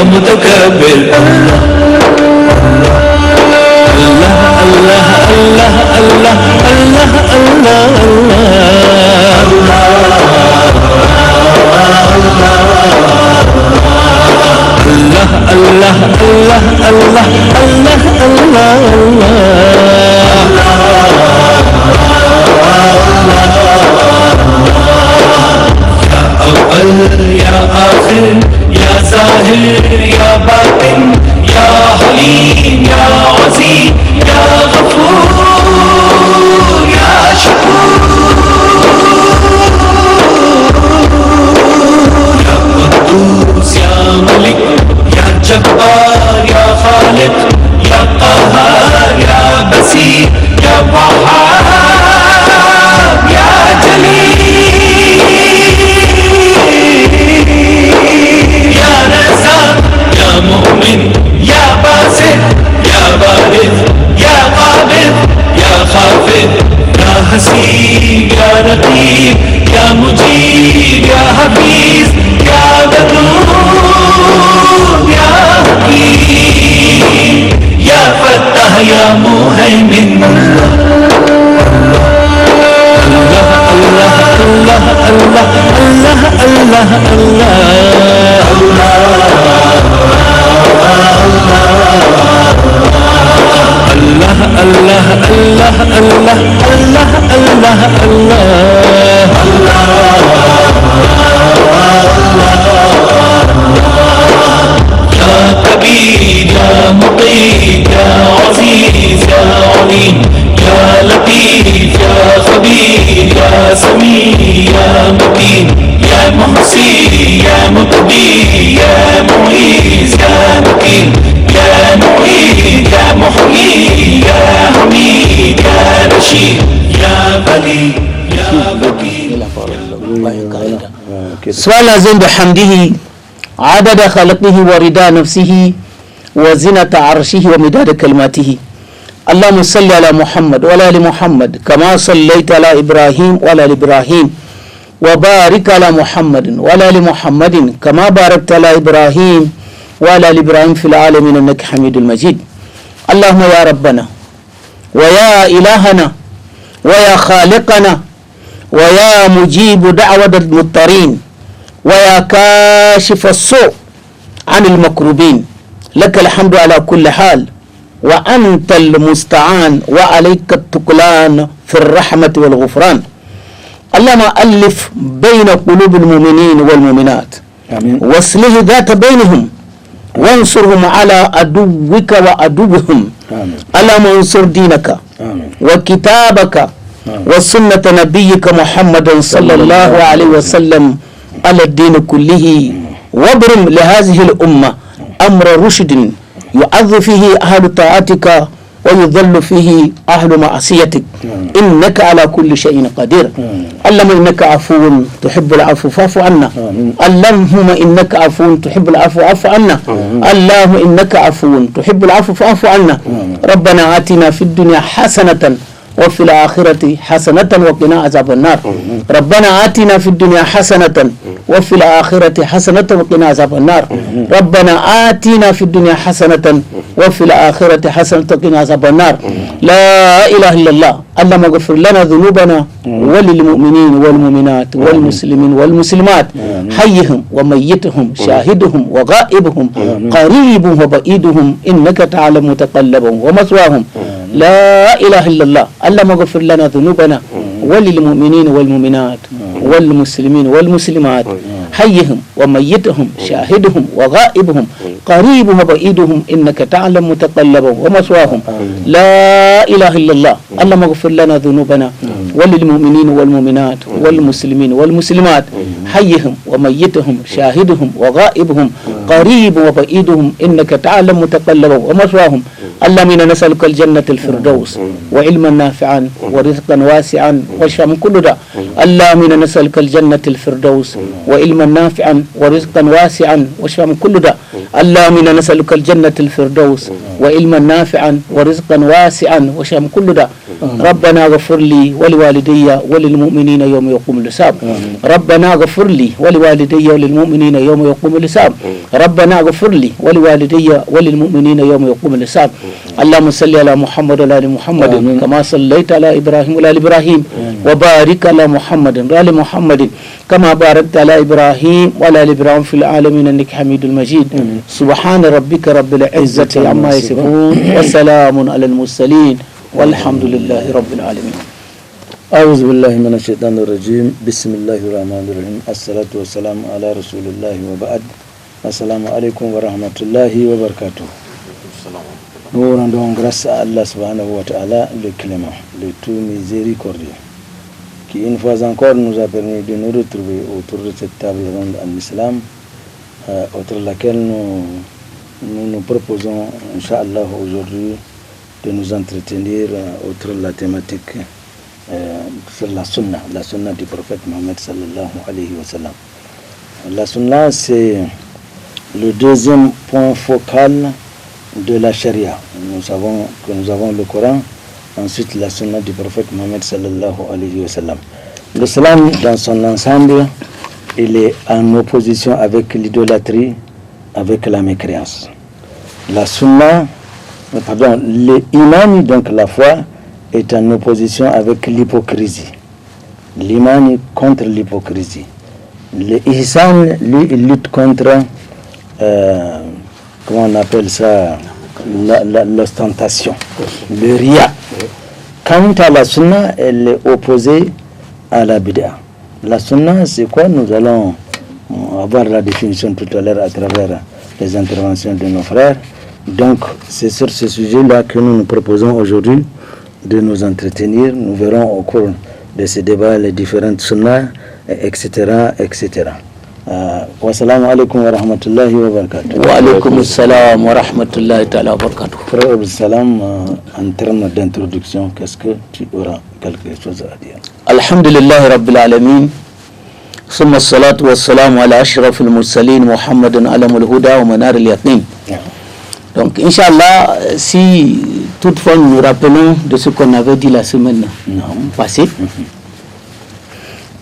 متكبر يا آخر يا ظاهر يا باطن يا حليم يا عظيم يا غفور يا شكور يا قدوس يا ملك يا جبار يا خالق يا قهار يا بصير يا وهاب يا جليل مؤمن يا باسط يا بارث يا قابض يا خافض يا حسيب يا رقيب يا مجيب يا حفيظ يا ودود يا حكيم يا فتاح يا مهيمن الله الله الله الله الله الله الله الله الله الله الله يا كبير يا مقيت يا عزيز يا عليم يا لطيف يا خبير يا سميع يا مبين يا محصي يا مبدي يا معيز يا مقيم يا معيد يا محيي يا حميد يا رشيد يا ولي يا وكيل. سؤال لازم بحمده عدد خلقه ورضا نفسه وزنة عرشه ومداد كلماته. اللهم صل على محمد وعلى ال محمد كما صليت على ابراهيم وعلى ال ابراهيم وبارك على محمد وعلى ال محمد كما باركت على ابراهيم وعلى ال ابراهيم في العالمين انك حميد مجيد. اللهم يا ربنا ويا الهنا ويا خالقنا ويا مجيب دعوة المضطرين ويا كاشف السوء عن المكروبين لك الحمد على كل حال وأنت المستعان وعليك التكلان في الرحمة والغفران. اللهم ألف بين قلوب المؤمنين والمؤمنات واصلح ذات بينهم وانصرهم على عدوك وعدوهم. اللهم انصر دينك وكتابك وسنة نبيك محمد صلى الله عليه وسلم على الدين كله وابرم لهذه الأمة أمر رشد يعظ فيه أهل طاعتك ويضل فيه أهل معصيتك إنك على كل شيء قدير. اللهم إنك عفو تحب العفو فاعف عنا. اللهم إنك عفو تحب العفو فاعف عنا. اللهم إنك عفو تحب العفو فاعف عنا. ربنا آتنا في الدنيا حسنة وفي الآخرة حسنة وقنا عذاب النار. ربنا آتنا في الدنيا حسنة وفي الآخرة حسنة وقنا عذاب النار. ربنا آتنا في الدنيا حسنة وفي الآخرة حسنة وقنا عذاب النار. لا إله إلا الله. اللهم اغفر لنا ذنوبنا وللمؤمنين والمؤمنات والمسلمين والمسلمات حيهم وميتهم شاهدهم وغائبهم قريبهم وبعيدهم إنك تعلم متقلبهم ومثواهم. لا إله إلا الله. اللهم اغفر لنا ذنوبنا وللمؤمنين والمؤمنات والمسلمين والمسلمات حيهم وميتهم شاهدهم وغائبهم قريبهم وبعيدهم إنك تعلم متقلبهم ومثواهم لا إله إلا الله اللهم اغفر لنا ذنوبنا وللمؤمنين والمؤمنات والمسلمين والمسلمات حيهم وميتهم شاهدهم وغائبهم قريب وبعيدهم إنك تعلم متقلبهم ومثواهم اللهم إنا نسألك الجنة الفردوس وعلما نافعا ورزقا واسعا وشفاء من كل داء اللهم إنا نسألك الجنة الفردوس وعلما نافعا ورزقا واسعا وشفاء من كل داء اللهم إنا نسألك الجنة الفردوس وعلما نافعا ورزقا واسعا وشفاء من كل داء ربنا اغفر لي ولوالدي وللمؤمنين يوم يقوم الحساب ربنا اغفر لي ولوالدي وللمؤمنين يوم يقوم الحساب ربنا اغفر لي ولوالدي وللمؤمنين يوم يقوم الحساب اللهم صل على محمد وعلى ال محمد كما صليت على ابراهيم وعلى ال ابراهيم وبارك على محمد وعلى ال محمد كما باركت على ابراهيم وعلى ال ابراهيم في العالمين انك حميد مجيد سبحان ربك رب العزة عما يصفون وسلام على المرسلين والحمد لله رب العالمين. أعوذ بالله من الشيطان الرجيم بسم الله الرحمن الرحيم الصلاة والسلام على رسول الله وبعد السلام عليكم ورحمة الله وبركاته. Nous rendons grâce à Allah subhanahu wa ta'ala, le clément, le tout miséricordieux, qui une fois encore nous a permis de nous retrouver autour de cette table ronde en islam, autour de laquelle nous proposons, Inch'Allah, aujourd'hui, de nous entretenir autour de la thématique sur la sunna du prophète Mohammed sallallahu alayhi wa sallam. La sunna, c'est le deuxième point focal de la charia. Nous savons que nous avons le Coran, ensuite la sunna du prophète Mohammed sallallahu alayhi wa sallam. L'islam, dans son ensemble, il est en opposition avec l'idolâtrie, avec la mécréance. La sunna, l'iman, donc la foi, est en opposition avec l'hypocrisie. L'iman contre l'hypocrisie. L'ihsan, lui, il lutte contre, comment on appelle ça, l'ostentation, le riya. Quant à la sunna, elle est opposée à la bid'a. La sunna, c'est quoi? Nous allons avoir la définition tout à l'heure à travers les interventions de nos frères. Donc, c'est sur ce sujet-là que nous nous proposons aujourd'hui de nous entretenir. Nous verrons au cours de ces débats les différentes sunnas, etc., etc. Wassalamu alaikum wa rahmatullahi wa barakatuh. Wa alaikum assalam wa rahmatullahi ta'ala wa barakatuh. Frère Abdel-Salam, en termes d'introduction, qu'est-ce que tu auras quelque chose à dire? Alhamdulillah Rabbil Alamin. ثم الصلاة والسلام على أشرف المرسلين محمد علم الهدى ومنار اليقين. Donc, Inch'Allah, si toutefois nous nous rappelons de ce qu'on avait dit la semaine passée,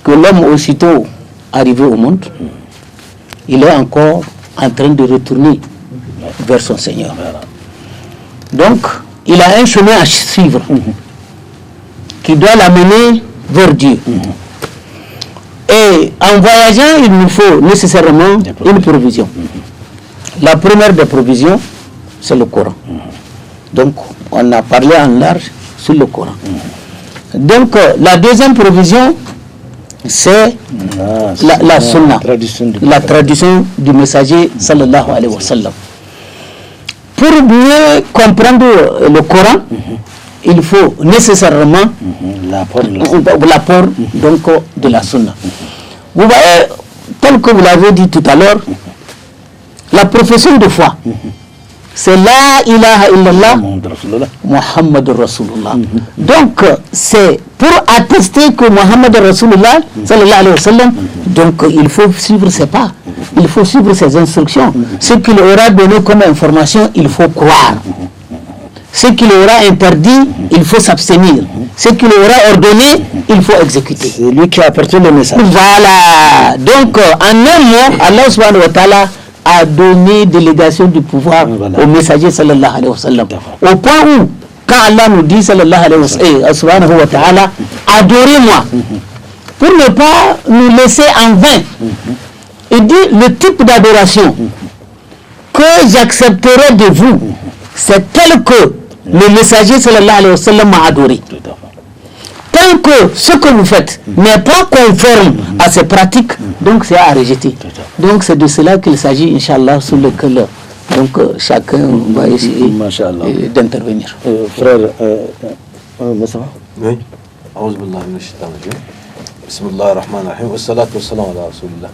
que l'homme aussitôt arrivé au monde, il est encore en train de retourner vers son Seigneur. Donc, il a un chemin à suivre qui doit l'amener vers Dieu. Et en voyageant, il nous faut nécessairement une provision. La première des provisions, c'est le Coran. Donc, on a parlé en large sur le Coran. Donc, la deuxième provision, c'est la sunna, la tradition du messager sallallahu alayhi wa sallam. Pour mieux comprendre le Coran, il faut nécessairement l'apport donc de la sunna. Vous voyez, tel que vous l'avez dit tout à l'heure, la profession de foi, c'est la ilaha illallah Muhammad Rasulullah. Donc c'est pour attester que Muhammad Rasulullah sallallahu alayhi wa sallam, donc il faut suivre ses pas, il faut suivre ses instructions. Ce qu'il aura donné comme information, il faut croire. Ce qu'il aura interdit, il faut s'abstenir. Ce qu'il aura ordonné, il faut exécuter. C'est lui qui a apporté le message. Voilà. Donc en un mot, Allah subhanahu wa ta'ala a donné délégation du pouvoir au messager sallallahu alayhi wa sallam. Au point où, quand Allah nous dit sallallahu alayhi wa ta'ala, adorez-moi, pour ne pas nous laisser en vain, il dit le type d'adoration que j'accepterai de vous, c'est tel que le messager sallallahu alayhi wa sallam m'a adoré. Quand tant que ce que vous faites n'est pas conforme à ces pratiques, donc c'est à rejeter. Donc c'est de cela qu'il s'agit, Inch'Allah, sur lequel donc chacun va essayer d'intervenir. Frère Massa. Oui. أعوذ بالله من الشيطان الرجيم. بسم الله الرحمن الرحيم والصلاة والسلام على رسول الله.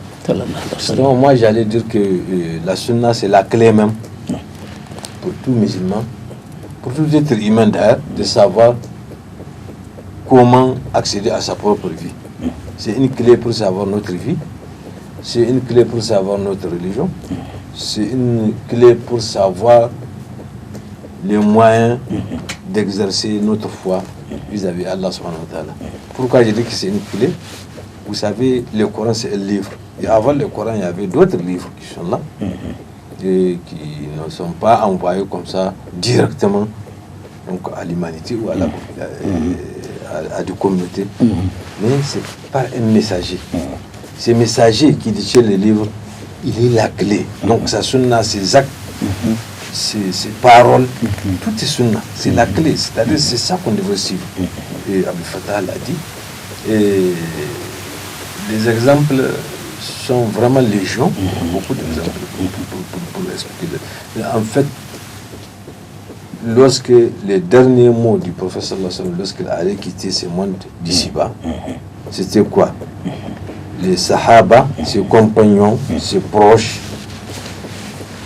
Justement, moi j'allais dire que la sunna c'est la clé même pour tout musulman, pour tout être humain d'ailleurs, de savoir comment accéder à sa propre vie. C'est une clé pour savoir notre vie, c'est une clé pour savoir notre religion, c'est une clé pour savoir les moyens d'exercer notre foi vis-à-vis d'Allah subhanahu wa ta'ala. Pourquoi je dis que c'est une clé? Vous savez, le Coran c'est un livre. Et avant le Coran, il y avait d'autres livres qui sont là et qui ne sont pas envoyés comme ça directement donc, à l'humanité ou à des communautés. Mais c'est par un messager. Ce messager qui détient le livre, il est la clé. Donc sa sunna, ses actes, ses paroles, tout est sunna. C'est la clé. C'est-à-dire c'est ça qu'on devrait suivre. Et Abdel Fattah l'a dit. Et les exemples sont vraiment légion, beaucoup d'exemples pour expliquer. En fait, lorsque les derniers mots du prophète lorsqu'il allait quitter ce monde d'ici-bas, c'était quoi? Les Sahaba, ses compagnons, ses proches,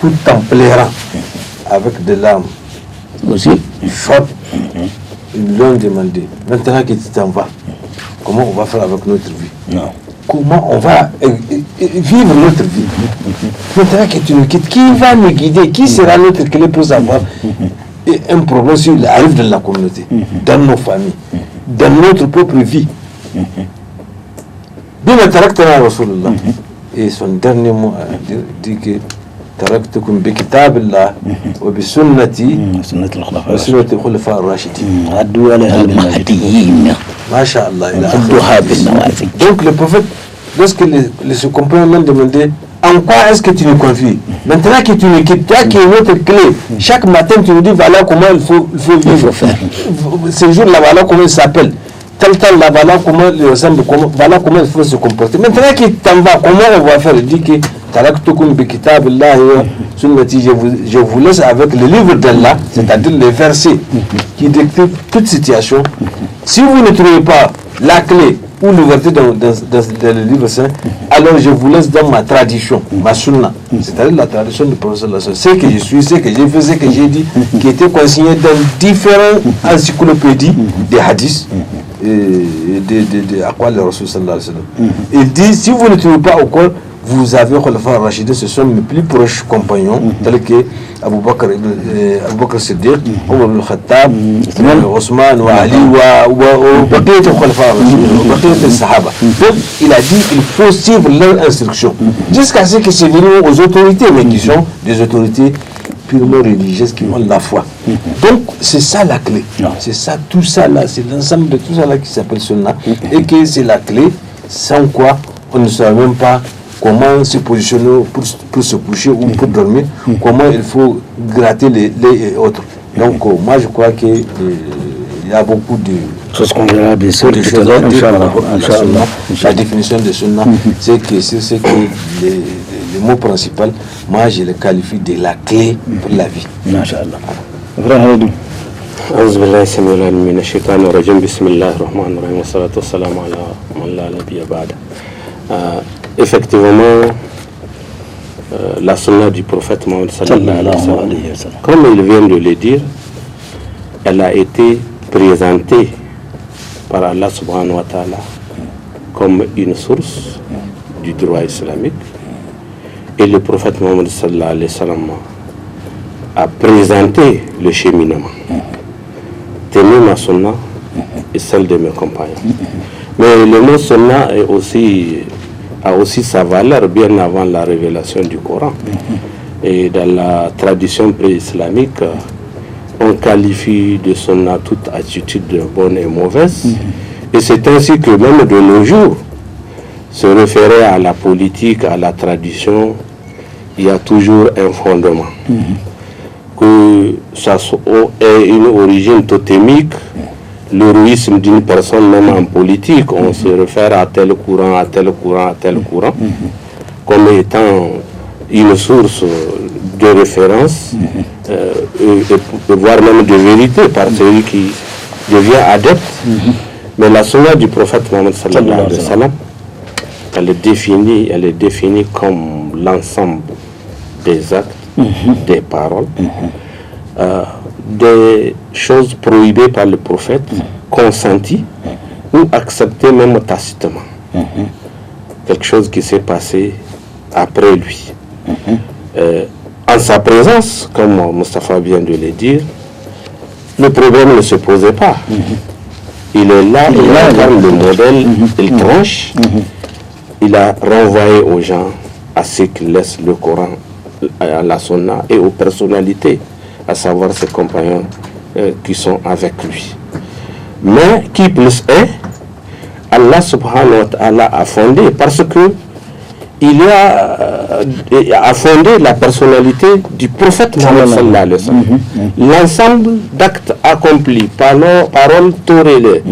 tout en pleurant, avec des larmes Aussi. chaudes, ils lui ont demandé, maintenant que tu t'en vas, comment on va faire avec notre vie? Non. Comment on va vivre notre vie? Maintenant que tu nous quittes, qui va nous guider? Qui sera notre clé pour savoir un problème s'il arrive dans la communauté, dans nos familles, dans notre propre vie? Bima taraktana Rasulullah. Et son dernier mot dit que taraktukum bi kitabillah wa bi sunnati wa sunnati khulafa ar-rashidin. Addu alayha bil Mahdiyyin. Masha'Allah. Adduha bin nawazil. Donc le prophète, lorsque ses compagnons l'ont demandé, en quoi est-ce que tu nous confies? Maintenant que tu nous quittes, toi qui es notre clé, chaque matin tu nous dis voilà comment il faut vivre. Ce jour-là, voilà comment il s'appelle. Tel temps là, voilà comment il ressemble, voilà comment il faut se comporter. Maintenant qu'il t'en va, comment on va faire? Il dit que taraktukum bi kitabillah wa sunnati, je vous laisse avec le livre d'Allah, c'est-à-dire les versets qui décrivent toute situation. Si vous ne trouvez pas la clé ou l'ouverture dans le livre saint, alors je vous laisse dans ma tradition, ma sunna, c'est-à-dire la tradition du prophète. Ce que je suis, ce que j'ai fait, ce que j'ai dit, qui était consigné dans différentes encyclopédies des hadiths et de Aqwal al-Rasul sallallahu alayhi wa sallam. Il dit, si vous ne trouvez pas au corps, vous avez Khulafa Rashidin, ce sont mes plus proches compagnons, tels que Abu Bakr Siddiq, Omar ibn Khattab, Ousmane, Ali, Baqiyat al-Khulafa Rashidin, Baqiyat al-Sahaba. Donc, il a dit qu'il faut suivre leurs instructions, jusqu'à ce que c'est venu aux autorités, mais qui sont des autorités purement religieuses qui ont la foi. Donc, c'est ça la clé. C'est ça, tout ça là, c'est l'ensemble de tout ça là qui s'appelle Sunna, et que c'est la clé, sans quoi on ne saurait même pas comment se positionner pour se coucher ou pour dormir, comment il faut gratter les et autres. Donc, moi je crois qu'il y a beaucoup de choses qu'on verra bien sûr. La définition de Sunna, c'est que le mot principal, moi je le qualifie de la clé pour la vie. Masha'Allah. Ibrahim. أعوذ بالله السميع العليم من الشيطان الرجيم بسم الله الرحمن الرحيم والصلاة والسلام على من لا نبي بعده. Effectivement, la sunna du prophète Mohammed sallallahu alayhi wa sallam, comme il vient de le dire, elle a été présentée par Allah subhanahu wa ta'ala comme une source du droit islamique, et le prophète Mohammed sallallahu alayhi wa sallam a présenté le cheminement. Tenez ma sunna et celle de mes compagnons. Mais le mot sunna a aussi sa valeur bien avant la révélation du Coran. Et dans la tradition pré-islamique, on qualifie de sunna toute attitude bonne et mauvaise. Et c'est ainsi que même de nos jours, se référer à la politique, à la tradition, il y a toujours un fondement. Que ça ait une origine totémique, l'héroïsme d'une personne, même en politique, on se réfère à tel courant, à tel courant, à tel courant, comme étant une source de référence, et voire même de vérité par celui qui devient adepte. Mais la sunna du prophète Mohammed sallallahu alayhi wa sallam, elle est définie comme l'ensemble des actes, des paroles, des choses prohibées par le prophète, consenties ou acceptées même tacitement. Quelque chose qui s'est passé après lui. En sa présence, comme Moustapha vient de le dire, le problème ne se posait pas. Il est là, il incarne le modèle, il tranche, il a renvoyé aux gens à ce qu'ils laissent le Coran, à la Sunna et aux personnalités, à savoir ses compagnons qui sont avec lui. Mais qui plus est, Allah subhanahu wa ta'ala a fondé, parce que il a fondé la personnalité du prophète Mohammed sallallahu alayhi wa sallam. L'ensemble d'actes accomplis, paroles tolérées,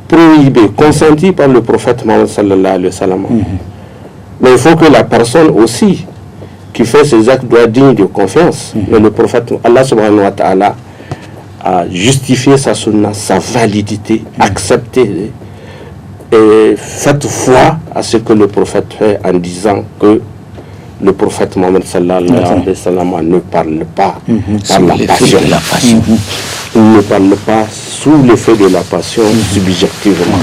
prohibées, consenties par le prophète Mohammed sallallahu alayhi wa sallam. Mais il faut que la personne aussi qui fait ces actes doit être digne de confiance. Mais le prophète, Allah subhanahu wa ta'ala, a justifié sa sunna, sa validité, accepté et faites foi à ce que le prophète fait en disant que le prophète Mohammed sallallahu alayhi wa sallam ne parle pas par la passion. Il ne parle pas sous l'effet de la passion subjectivement.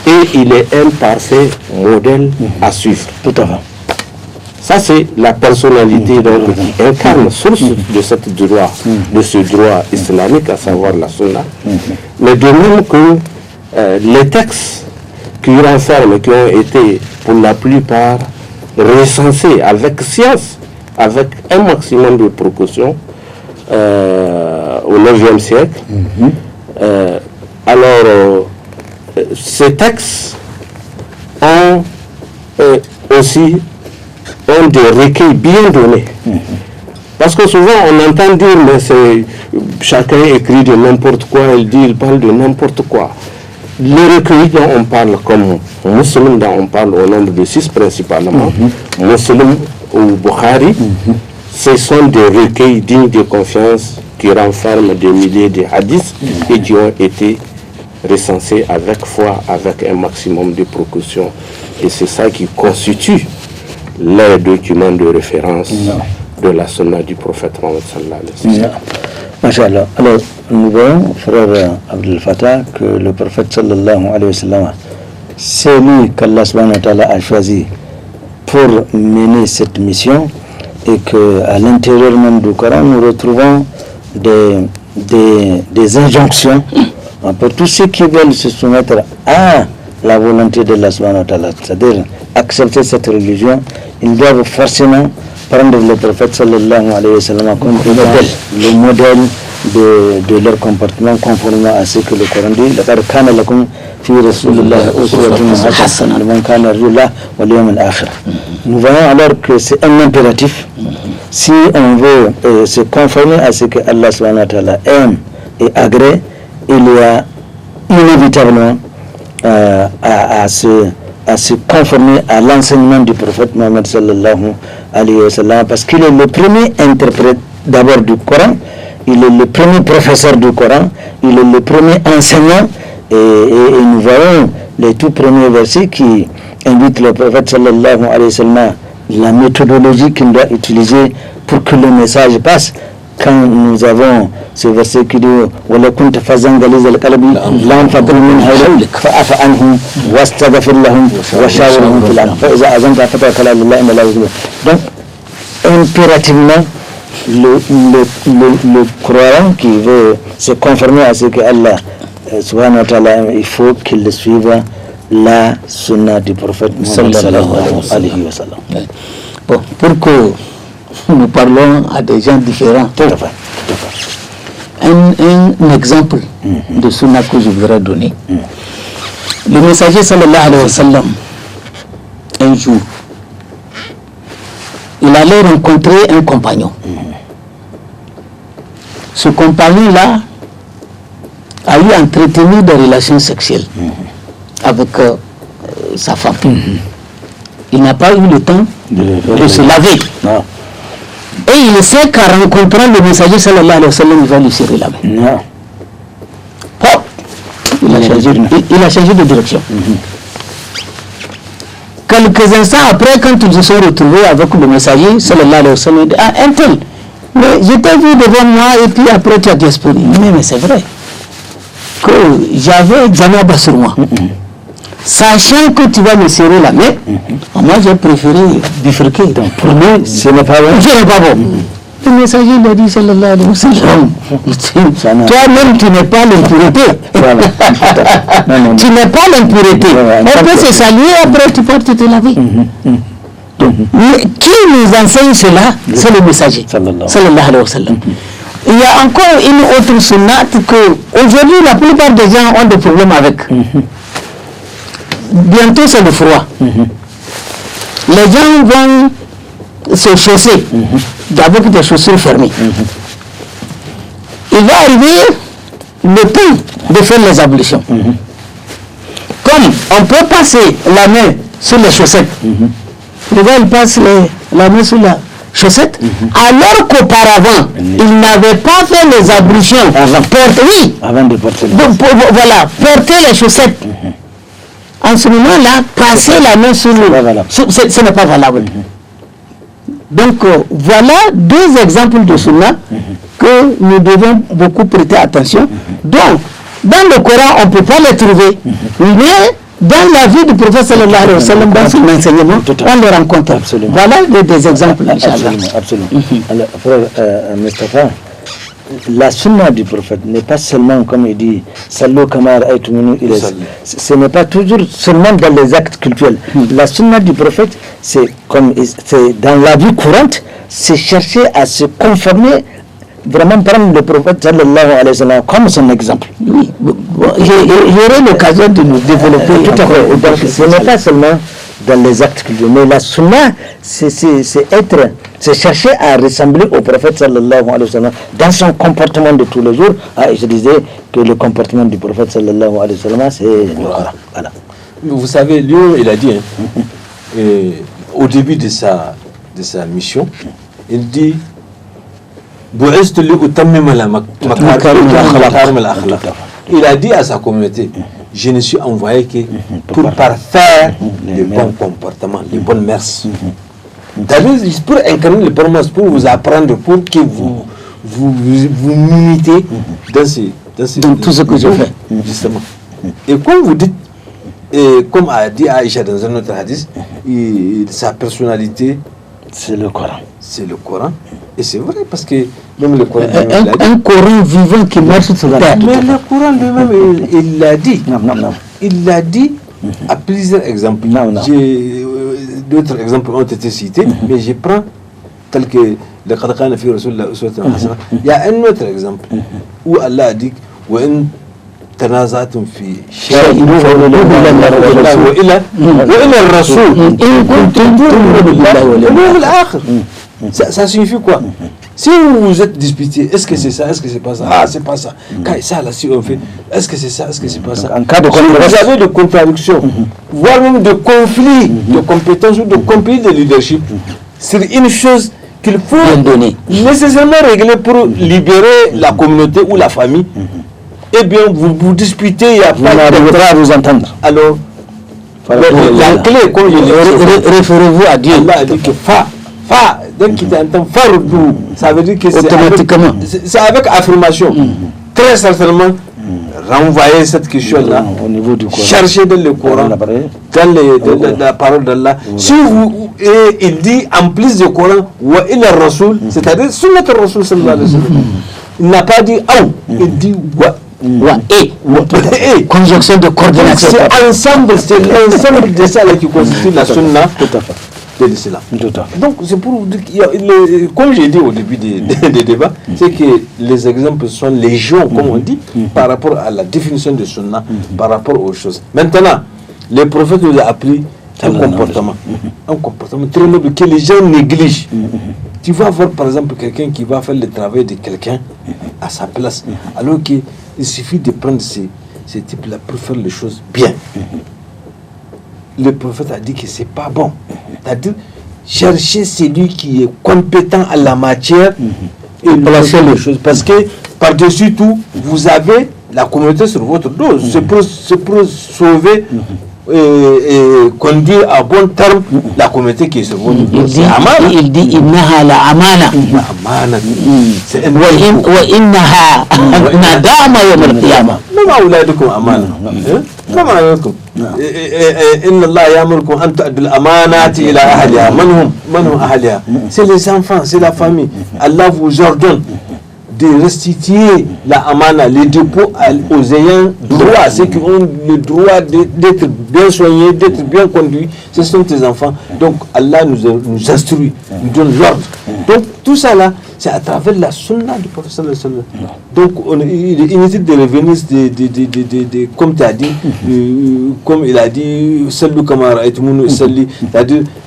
Et il est un parfait modèle à suivre. Tout à fait. Ça, c'est la personnalité donc, qui incarne source de cette droit, de ce droit islamique, à savoir la sunna. Mais de même que les textes qui renferment, qui ont été pour la plupart recensés avec science, avec un maximum de précautions au 9e siècle. Ces textes ont aussi des recueils bien donnés. Parce que souvent on entend dire, mais chacun écrit de n'importe quoi, il parle de n'importe quoi. Les recueils dont on parle comme musulmans, dont on parle au nombre de 6 principalement, musulmans ou Bukhari, ce sont des recueils dignes de confiance qui renferment des milliers de hadiths et qui ont été recensés avec foi, avec un maximum de précautions. Et c'est ça qui constitue les documents de référence de la sunna du prophète Mohammed sallallahu alayhi wa sallam. Masha'Allah. Alors, nous voyons, frère Abdel Fattah, que le prophète sallallahu alayhi wa sallam, c'est lui qu'Allah subhanahu wa ta'ala a choisi pour mener cette mission, et qu'à l'intérieur même du Coran, nous retrouvons des injonctions pour tous ceux qui veulent se soumettre à la volonté de Allah subhanahu wa ta'ala, c'est-à-dire accepter cette religion. Ils doivent forcément prendre le prophète sallallahu alayhi wa sallam comme le modèle de leur comportement, conformément à ce que le Coran dit. لَقَدْ كَانَ لَكُمْ فِي رَسُولِ اللَّهِ أُسْوَةٌ حَسَنَةٌ لِمَنْ كَانَ يَرْجُو اللَّهَ وَالْيَوْمَ الْآخِرَ. Nous voyons alors que c'est un impératif. Si on veut se conformer à ce que Allah subhanahu wa ta'ala aime et agrée, il y a inévitablement à se conformer à l'enseignement du prophète Mohammed sallallahu alayhi wa sallam, parce qu'il est le premier interprète d'abord du Coran, il est le premier professeur du Coran, il est le premier enseignant, et nous voyons les tout premiers versets qui invitent le prophète sallallahu alayhi wa sallam, la méthodologie qu'il doit utiliser pour que le message passe. Quand nous avons ce verset qui dit وَلَا كُنْتَ فَزًّا غَلِيظَ الْقَلْبِ لَانفَضُّوا مِنْ حَوْلِكَ فَاعْفُ عَنْهُمْ وَاسْتَغْفِرْ لَهُمْ وَشَاوِرْهُمْ فِي الْأَمْرِ فَإِذَا عَزَمْتَ فَتَوَكَّلْ عَلَى اللَّهِ إِنَّ اللَّهَ يُحِبُّ الْمُتَوَكِّلِينَ. Donc, impérativement, le croyant qui veut se conformer à ce que Allah subhanahu wa ta'ala, il faut qu'il suive la sunna du prophète sallallahu alayhi wa sallam. Bon, pour que nous parlons à des gens différents. Tout à fait. Un exemple de sunna que je voudrais donner. Le messager sallallahu alayhi wa sallam, un jour, il allait rencontrer un compagnon. Ce compagnon-là a eu entretenu des relations sexuelles avec sa femme. Il n'a pas eu le temps de se laver. Non. Et il sait qu'en rencontrant le messager sallallahu alayhi wa sallam, il va lui serrer la main. Non. Hop, il a changé de direction. Quelques instants après, quand ils se sont retrouvés avec le messager sallallahu alayhi wa sallam, il dit, ah, un tel, mais je t'ai vu devant moi et puis après tu as disparu. Mais c'est vrai que j'avais Janaba sur moi. Sachant que tu vas me serrer la main, moi j'ai préféré bifurquer. Donc pour lui, ce n'est pas bon. Ce n'est pas bon. Le messager lui a dit sallallahu alayhi wa sallam, toi-même tu n'es pas l'impureté. Tu n'es pas l'impureté. On peut se saluer, après tu peux te laver. Donc, qui nous enseigne cela? C'est le messager sallallahu alayhi wa sallam. Il y a encore une autre sunnate que aujourd'hui la plupart des gens ont des problèmes avec. Bientôt c'est le froid. Les gens vont se chausser avec des chaussures fermées. Il va arriver le temps de faire les ablutions. Comme on peut passer la main sur les chaussettes, le gars il passe la main sur la chaussette, alors qu'auparavant il n'avait pas fait les ablutions avant de porter les chaussettes. En ce moment-là, passer la main sur le... Ce n'est pas valable. Donc, voilà deux exemples de sunna que nous devons beaucoup prêter attention. Donc, dans le Coran, on ne peut pas les trouver. Mais dans la vie du prophète sallallahu alayhi wa sallam, dans son enseignement, on les rencontre. Absolument. Voilà des exemples, Inch'Allah. Absolument. Alors, frère Mustafa, la sunna du prophète n'est pas seulement, comme il dit, ce n'est pas toujours seulement dans les actes cultuels. La sunna du prophète, c'est dans la vie courante, c'est chercher à se conformer, vraiment prendre le prophète sallallahu alayhi wa sallam comme son exemple. Oui, j'aurai l'occasion de nous développer. Tout à fait. Donc, ce n'est pas seulement dans les actes culturels, mais la sunna, c'est chercher à ressembler au prophète sallallahu alayhi wa sallam dans son comportement de tous les jours. Je disais que le comportement du prophète sallallahu alayhi wa sallam, c'est le Coran. Voilà. Vous savez, Léon, il a dit, au début de sa mission, il dit il a dit à sa communauté, je ne suis envoyé que pour parfaire les bons comportements, les bonnes mœurs. Pour incarner les bonnes mœurs, pour vous apprendre, pour que vous m'imitez dans tout ce que je fais. Justement. Et comme vous dites, et comme a dit Aïcha dans un autre hadith, sa personnalité, c'est le Coran. C'est le Coran. Et c'est vrai parce que même le Coran un Coran vivant qui marche sur la terre. Mais le Coran lui-même, il l'a dit. Non. Il l'a dit à plusieurs exemples. D'autres exemples ont été cités, mais je prends tel que le Qadqan fi Rasulullah. Il y a un autre exemple où Allah a dit تنازعتم في شيء وإلى الرسول إن كنتم تؤمنون بالله واليوم الآخر. Ça signifie quoi? Si vous vous êtes disputé, est-ce que c'est ça, est-ce que c'est pas ça? Ah, c'est pas ça. Ça là, si on fait, est-ce que c'est ça, est-ce que c'est pas ça? En cas de vous avez de contradictions, voire même de conflits de compétences ou de conflits de leadership, c'est une chose qu'il faut nécessairement régler pour libérer la communauté ou la famille. Eh bien, vous vous disputez, il n'y a pas de à vous entendre. Alors, la clé, comme je l'ai référez-vous à Dieu. Allah a dit que donc qui t'entend fardu, ça veut dire que c'est avec affirmation. Très certainement, renvoyer cette question-là au niveau du Coran. Chercher dans le Coran, dans la parole d'Allah. Si vous, et il dit en plus du Coran, wa ila Rasul, c'est-à-dire sur notre Rasul sallallahu alayhi wa sallam. Il n'a pas dit il dit wa. Conjonction de coordination. C'est l'ensemble de ça qui constitue la sunna de l'islam. Donc c'est pour vous dire qu'il y a, comme j'ai dit au début des débats, c'est que les exemples sont légion, comme on dit, par rapport à la définition de sunna, par rapport aux choses. Maintenant, le prophète nous a appris un comportement très noble que les gens négligent. Tu vas voir par exemple quelqu'un qui va faire le travail de quelqu'un, à sa place. Alors qu'il suffit de prendre ces types-là pour faire les choses bien. Le prophète a dit que c'est pas bon. C'est-à-dire, chercher celui qui est compétent à la matière et placer les choses. Parce que par-dessus tout, vous avez la communauté sur votre dos. C'est pour sauver et conduire à bon terme la communauté qui est sur votre dos. Il dit innaha la amana wa innaha nadama yawm al-qiyamah. ما أولادكم أمانة ما معناكم إن الله يأمركم أن تؤدوا الأمانات إلى أهلها من هم أهلها c'est les enfants, c'est la famille. Allah vous ordonne de restituer la amana, les dépôts aux ayants droit, ceux qui ont le droit d'être bien soignés, d'être bien conduits, ce sont tes enfants. Donc Allah nous instruit, nous donne l'ordre. Donc tout ça là, c'est à travers la sunna du prophète sallallahu alayhi wa sallam. Donc il est inutile de revenir comme tu as dit, comme il a dit, c'est-à-dire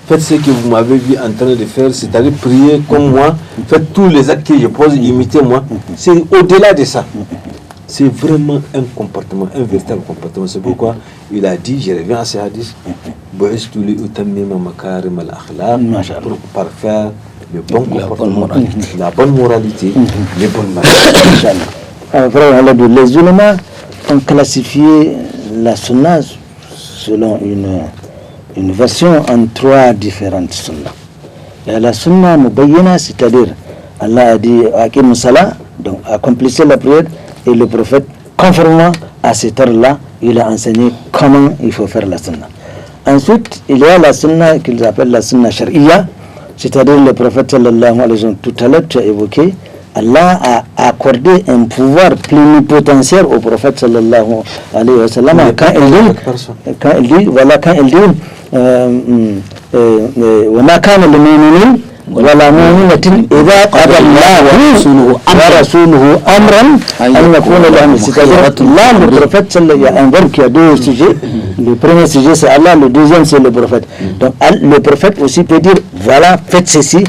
faites ce que vous m'avez vu en train de faire, c'est-à-dire prier comme moi, faites tous les actes que je pose, imitez-moi. C'est au-delà de ça. C'est vraiment un comportement, un véritable comportement. C'est pourquoi il a dit, je reviens à ce hadith, pour parfaire le bon comportement, la bonne moralité, les bonnes manières. Les ulémas ont classifié la sunna selon une version en 3 différentes sunnas. Il y a la sunna mubayyana, c'est-à-dire Allah a dit Akim Salah, donc accomplissez la prière, et le prophète, conformément à cette heure-là, il a enseigné comment il faut faire la sunna. Ensuite, il y a la sunna qu'ils appellent la sunna shar'iyya, c'est-à-dire le prophète sallallahu alayhi wa sallam, tout à l'heure tu as évoqué, Allah a accordé un pouvoir plénipotentiaire au prophète sallallahu alayhi wa sallam quand il dit وما كان للمؤمنين ولا مؤمنة إذا قضى الله ورسوله أمرا أن يكون لهم الخيرة. Là, le prophète, il y a un verbe qui a 2 sujets. Le premier sujet c'est Allah, le deuxième c'est le prophète. Donc le prophète aussi peut dire voilà, faites ceci, et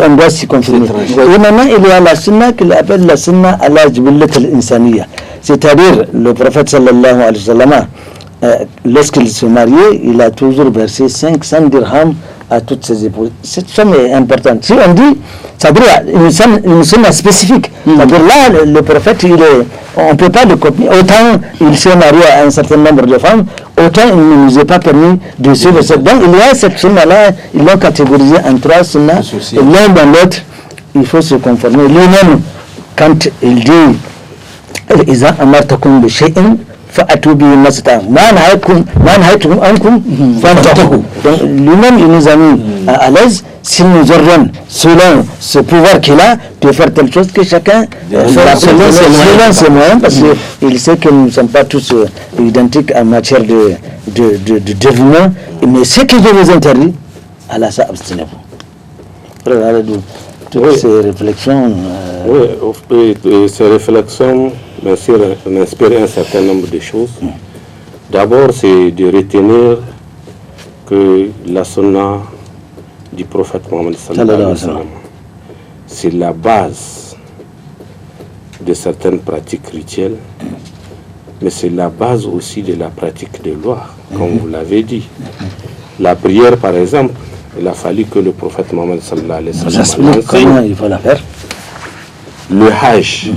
on doit s'y conformer. Et maintenant il y a la sunna qu'il appelle la sunna ala jibillat al-insaniya, c'est-à-dire le prophète sallallahu alayhi wa sallam, lorsqu'il se mariait, il a toujours versé 500 dirhams à toutes ses épouses. Cette somme est importante. Si on dit, ça veut dire une somme spécifique. C'est-à-dire là, le prophète, on ne peut pas le copier. Autant il s'est marié à un certain nombre de femmes, autant il ne nous est pas permis de suivre cette. Donc il y a cette somme-là, ils l'ont catégorisée en 3 sunnas, et l'un dans l'autre, il faut se conformer. Lui-même, quand il dit, إذا أمرتكم بشيء فأتوا به ما استطعتم ما نهيتكم عنكم فانتهوا. Donc lui-même il nous a mis à l'aise s'il nous ordonne selon ce pouvoir qu'il a de faire telle chose, que chacun selon ses moyens, parce qu'il sait que nous ne sommes pas tous identiques en matière de dévouement, mais ce que je vous interdis, Allah ça abstenez-vous. Toutes ces réflexions ces réflexions m'inspirent un certain nombre de choses. D'abord, c'est de retenir que la sunna du prophète Mohammed sallallahu alayhi wa sallam, c'est la base de certaines pratiques rituelles, mais c'est la base aussi de la pratique des lois, comme vous l'avez dit. La prière, par exemple, il a fallu que le prophète Mohammed sallallahu alayhi wa sallam comment il faut la faire. Le Hajj,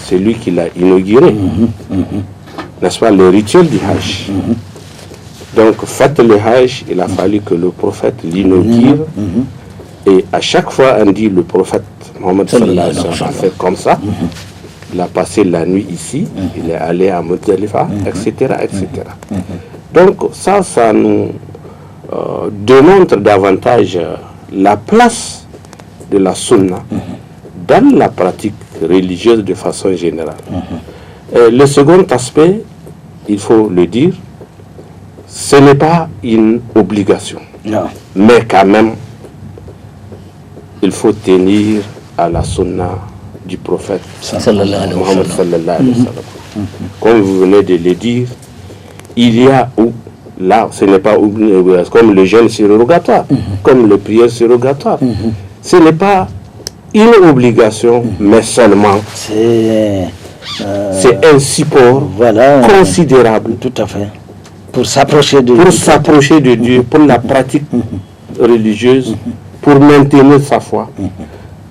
c'est lui qui l'a inauguré, n'est-ce pas, le rituel du Hajj. Donc, faites le Hajj, il a fallu que le prophète l'inaugure, et à chaque fois on dit le prophète Mohammed sallallahu alayhi wa sallam a fait comme ça, il a passé la nuit ici, il est allé à Muzdalifa, etc., etc. Donc ça nous démontre davantage la place de la sunna dans la pratique religieuse de façon générale. Le second aspect, il faut le dire, ce n'est pas une obligation, mais quand même, il faut tenir à la sunna du prophète Mohammed sallallahu alayhi wa sallam. Comme vous venez de le dire, il y a où là, ce n'est pas comme le jeûne surrogatoire, comme le prière surrogatoire. Ce n'est pas une obligation, mais seulement C'est un support considérable. Tout à fait. Pour s'approcher de Dieu, pour la pratique religieuse, pour maintenir sa foi,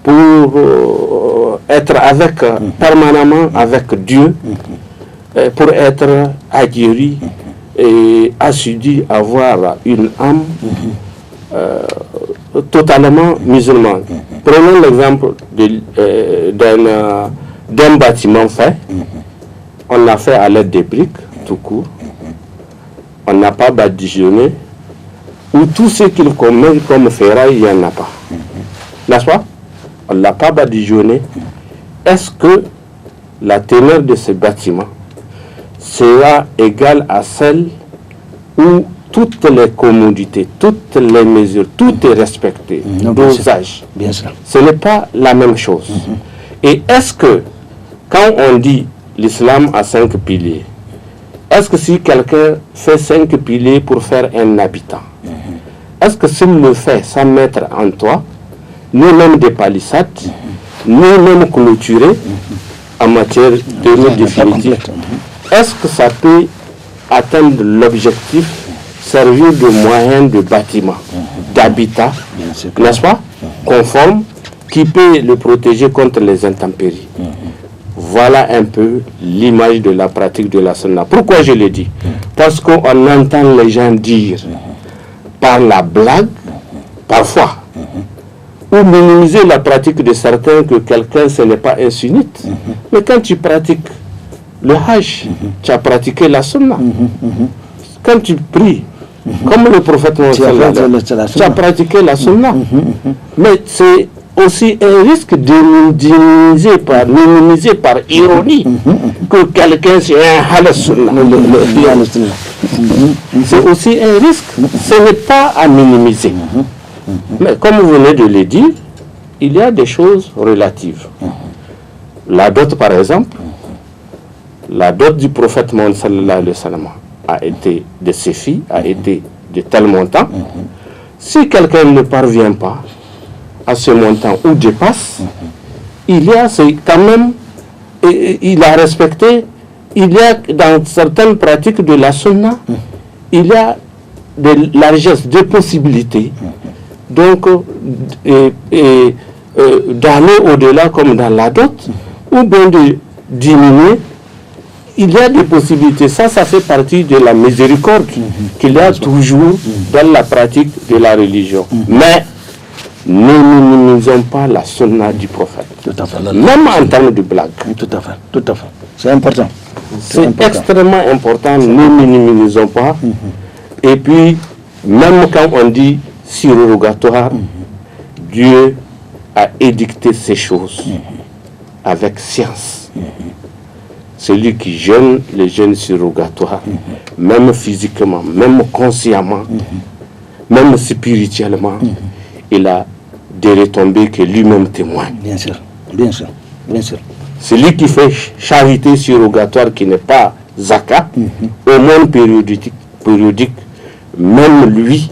pour être permanemment avec Dieu, pour être aguerri et assidu à avoir une âme totalement musulmane. Prenons l'exemple d'un bâtiment fait. On l'a fait à l'aide des briques, tout court. On n'a pas badigeonné. Ou tout ce qu'il commet comme ferraille, il n'y en a pas. N'est-ce pas? On ne l'a pas badigeonné. Est-ce que la teneur de ce bâtiment sera égale à celle où toutes les commodités, toutes les mesures, tout est respecté, dosage? Bien sûr. Ce n'est pas la même chose. Et est-ce que, quand on dit l'islam a 5 piliers, est-ce que si quelqu'un fait 5 piliers pour faire un habitant, est-ce que s'il le fait sans mettre en toit, ni même des palissades, ni même clôturé en matière de définitive, est-ce que ça peut atteindre l'objectif, servir de moyen de bâtiment, d'habitat, n'est-ce pas, conforme, qui peut le protéger contre les intempéries? Voilà un peu l'image de la pratique de la sunna. Pourquoi je le dis? Parce qu'on entend les gens dire par la blague, parfois, ou minimiser la pratique de certains que quelqu'un ce n'est pas un sunnite. Mais quand tu pratiques le hajj, tu as pratiqué la sunna. Quand tu pries, comme le prophète Mohammed, tu as pratiqué la sunna. Mais c'est aussi un risque de minimiser par ironie que quelqu'un c'est un hal sunna. C'est aussi un risque. Ce n'est pas à minimiser. Mais comme vous venez de le dire, il y a des choses relatives. La dot, par exemple, la dot du prophète Mohammed sallallahu alayhi wa sallam a été de ses filles, a été de tel montant. Si quelqu'un ne parvient pas à ce montant ou dépasse, il y a quand même, il a respecté, il y a dans certaines pratiques de la sunna, il y a de largesse, de possibilités, donc d'aller au-delà comme dans la dot, ou bien de diminuer. Il y a des possibilités, ça fait partie de la miséricorde qu'il y a toujours dans la pratique de la religion. Mais ne minimisons pas la sunna du prophète, même en termes de blague. Tout à fait. C'est important. C'est extrêmement important, ne minimisons pas. Et puis, même quand on dit surrogatoire, Dieu a édicté ces choses avec science. Celui qui jeûne, les jeûnes surrogatoires, même physiquement, même consciemment, même spirituellement, il a des retombées que lui-même témoigne. Bien sûr. Celui qui fait charité surrogatoire qui n'est pas zakat, au moins périodique, même lui,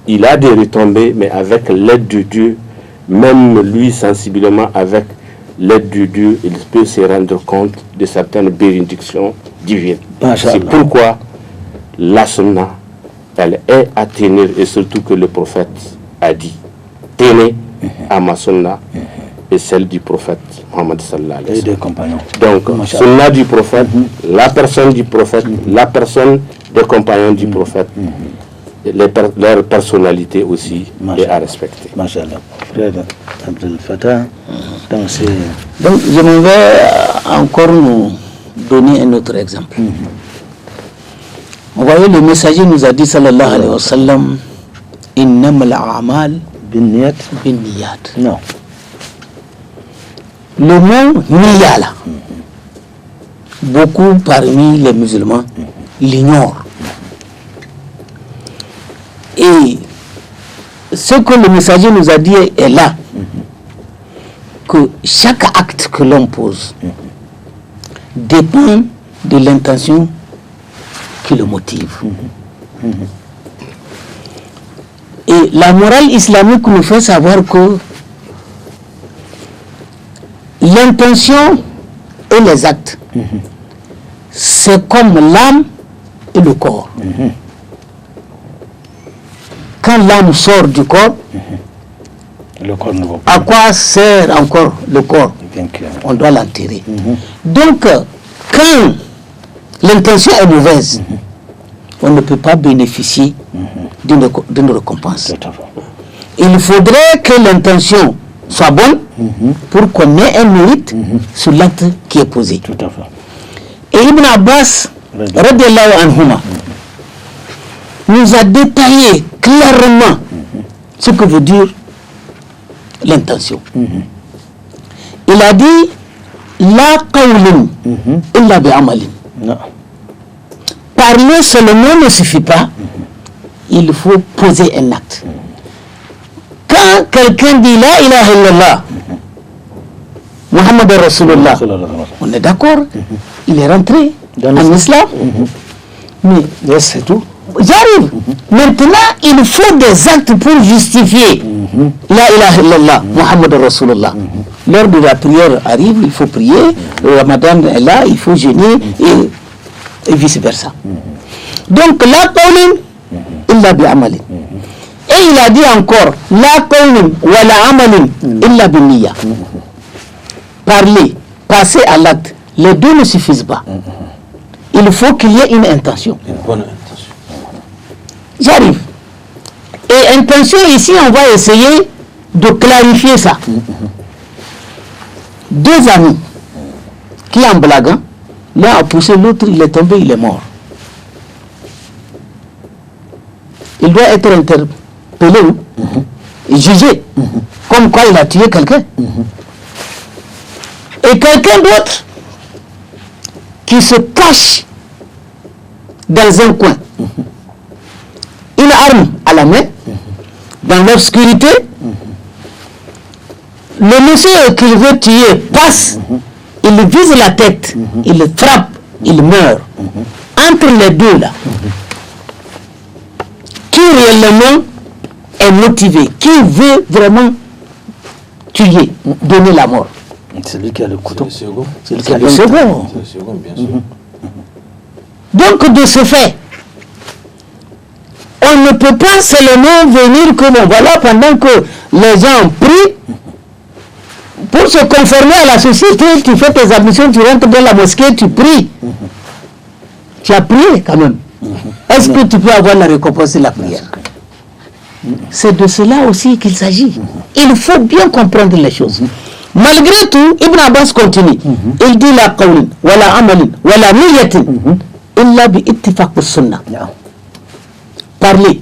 il a des retombées, mais avec l'aide de Dieu, même lui sensiblement avec l'aide de Dieu, il peut se rendre compte de certaines bénédictions divines. C'est pourquoi la sunna, elle est à tenir, et surtout que le prophète a dit, tenez à ma sunna et celle du prophète Mohammed sallallahu alayhi wa sallam. Et des compagnons. Donc, sunna du prophète, la personne du prophète, la personne des compagnons du prophète, leur personnalité aussi est à respecter. Masha'Allah. Frère Abdel Fattah, donc je m'en vais encore nous donner un autre exemple. Vous voyez, le messager nous a dit sallallahu alayhi wa sallam, innamal a'mal binniyat. Non. Le mot niya là, beaucoup parmi les musulmans l'ignorent. Et ce que le messager nous a dit est là, que chaque acte que l'on pose dépend de l'intention qui le motive. Et la morale islamique nous fait savoir que l'intention et les actes, c'est comme l'âme et le corps. Quand l'âme sort du corps, le corps ne va pas. à quoi sert encore le corps? On doit l'enterrer. Donc, quand l'intention est mauvaise, on ne peut pas bénéficier d'une récompense. Il faudrait que l'intention soit bonne pour qu'on ait un mérite sur l'acte qui est posé. Tout à fait. Et Ibn Abbas, radiallahu anhuma, nous a détaillé clairement ce que veut dire l'intention. Il a dit la qawlin illa bi amalin. Parler seulement ne suffit pas, il faut poser un acte. Quand quelqu'un dit la ilaha illallah, Muhammad Rasulullah, on est d'accord, il est rentré en islam. Mais c'est tout. J'arrive. Maintenant, il faut des actes pour justifier la ilaha illallah, Muhammad Rasulullah. L'heure de la prière arrive, il faut prier, le Ramadan est là, il faut jeûner, et vice versa. Donc, la qawlin illa bi amalin. Et il a dit encore, la qawlin wa la amalin illa bi niyya. Parler, passer à l'acte, les deux ne suffisent pas. Il faut qu'il y ait une intention. Une bonne intention. J'arrive. Et intention, ici, on va essayer de clarifier ça. Deux amis qui, en blaguant, l'un a poussé l'autre, il est tombé, il est mort. Il doit être interpellé et jugé, comme quoi il a tué quelqu'un. Et quelqu'un d'autre qui se cache dans un coin, une arme à la main, dans l'obscurité, le monsieur qu'il veut tuer passe, il vise la tête, il frappe, il meurt. Entre les deux là, qui réellement est motivé, qui veut vraiment tuer, donner la mort? C'est lui qui a le couteau. C'est le second. C'est lui qui C'est a le second. C'est le second, bien sûr. Donc, de ce fait, on ne peut pas seulement venir que, bon, voilà, pendant que les gens prient, pour se conformer à la société, tu fais tes ablutions, tu rentres dans la mosquée, tu pries. Tu as prié quand même. Est-ce que tu peux avoir la récompense de la prière? C'est de cela aussi qu'il s'agit. Il faut bien comprendre les choses. Malgré tout, Ibn Abbas continue. Il dit la qawlin, wa la amalin, wa la niyatin, illa bi ittifaq sunnah. Parler,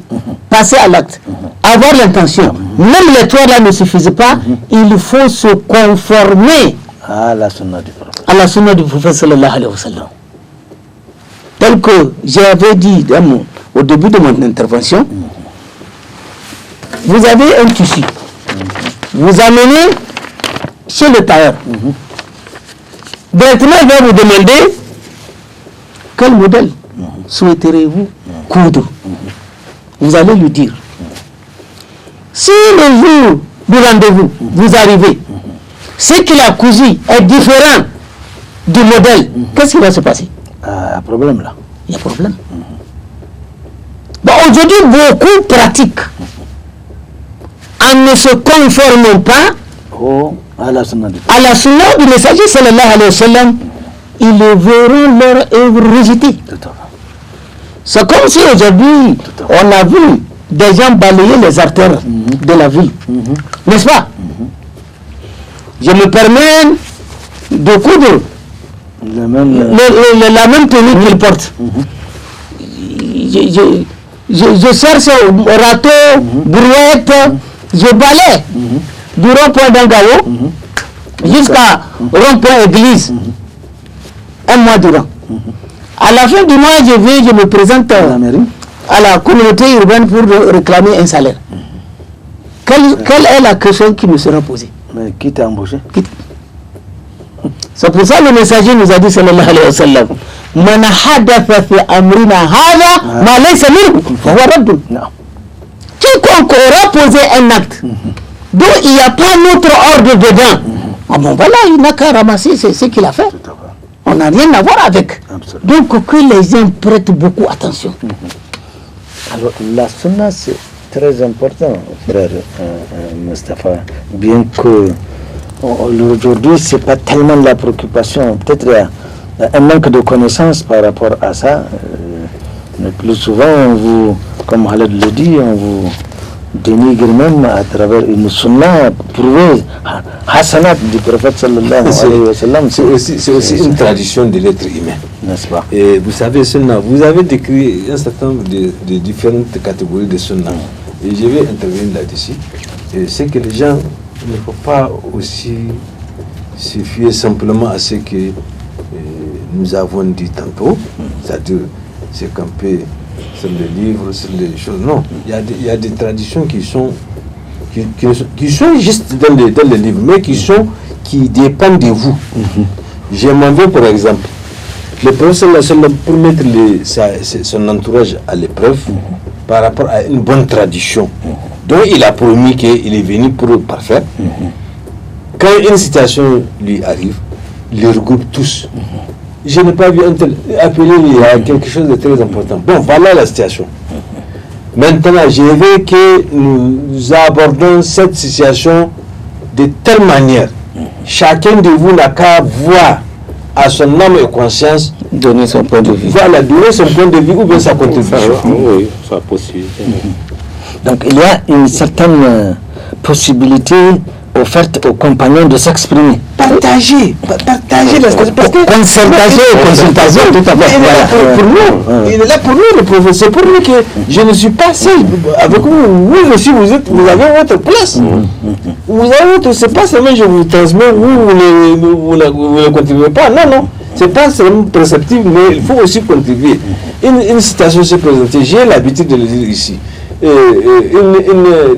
passer à l'acte, avoir l'intention. Même les trois là ne suffisent pas. Il faut se conformer à la sunna du prophète. à la sunna du prophète sallallahu alayhi wa sallam. Tel que j'avais dit au début de mon intervention, vous avez un tissu. Vous amenez chez le tailleur. Directement, il va vous demander quel modèle souhaiterez-vous coudre. Vous allez lui dire. Si le jour du rendez-vous, vous arrivez, ce qu'il a cousu est différent du modèle, qu'est-ce qui va se passer? Un problème là. Il y a problème. Bon, aujourd'hui, beaucoup pratiquent en ne se conformant pas À la sunna du à la sunna du messager sallallahu alayhi wa sallam. Ils verront leur œuvre rejetée. C'est comme si aujourd'hui, on a vu des gens balayer les artères de la ville. N'est-ce pas? Je me permets de coudre la même tenue qu'ils portent. Je cherche râteau, brouette, je balaye du rond-point d'Angao jusqu'à rond-point église. Un mois durant. À la fin du mois, je me présente à la communauté urbaine pour réclamer un salaire. Quelle est la question qui me sera posée? Mais qui t'a embauché? C'est pour ça que le messager nous a dit sallallahu alayhi wa sallam, man hadatha fi amrina hadha ma laysa minhu fahuwa raddun. Quiconque aura posé un acte dont il n'y a pas notre ordre dedans, on Ah bon, voilà, il n'a qu'à ramasser ce qu'il a fait. On n'a rien à voir avec. Absolument. Donc que les gens prêtent beaucoup attention. Alors, la sunna, c'est très important, frère Mustapha. Bien que aujourd'hui, ce n'est pas tellement la préoccupation. Peut-être il y a un manque de connaissances par rapport à ça. Mais plus souvent, comme Khaled le dit, on vous dénigre même à travers une sunna prouvée, hasanat du prophète sallallahu alayhi wa sallam. C'est aussi une tradition de l'être humain. N'est-ce pas? Et vous savez, sunna, vous avez décrit un certain nombre de différentes catégories de sunna. Et je vais intervenir là-dessus. Et c'est que les gens ne faut pas aussi se fier simplement à ce que nous avons dit tantôt, c'est-à-dire c'est camper sur les livres, sur les choses. Non, il y a des traditions qui sont juste dans les livres, mais qui dépendent de vous. Je m'en vais par exemple. Le professeur pour mettre son entourage à l'épreuve par rapport à une bonne tradition dont il a promis qu'il est venu pour parfaire. Quand une situation lui arrive, il les regroupe tous. Je n'ai pas vu un tel appeler, il y a quelque chose de très important. Bon, voilà la situation. Maintenant, je veux que nous abordons cette situation de telle manière. Chacun de vous n'a qu'à voir à son âme et conscience Donner son point de vue. voilà, donner son point de vue ou bien sa contribution. Oui, sa possibilité. Donc il y a une certaine possibilité offerte aux compagnons de s'exprimer. Partager la situation. Parce que Consultation, tout à fait. il est là pour nous. Il est là pour nous, le professeur. C'est pour nous que je ne suis pas seul avec vous. Vous aussi, vous avez votre place. Vous avez votre, c'est pas seulement je vous transmets, vous ne contribuez pas. Non. C'est pas seulement perceptible, mais il faut aussi contribuer. Une situation s'est présentée, j'ai l'habitude de le dire ici.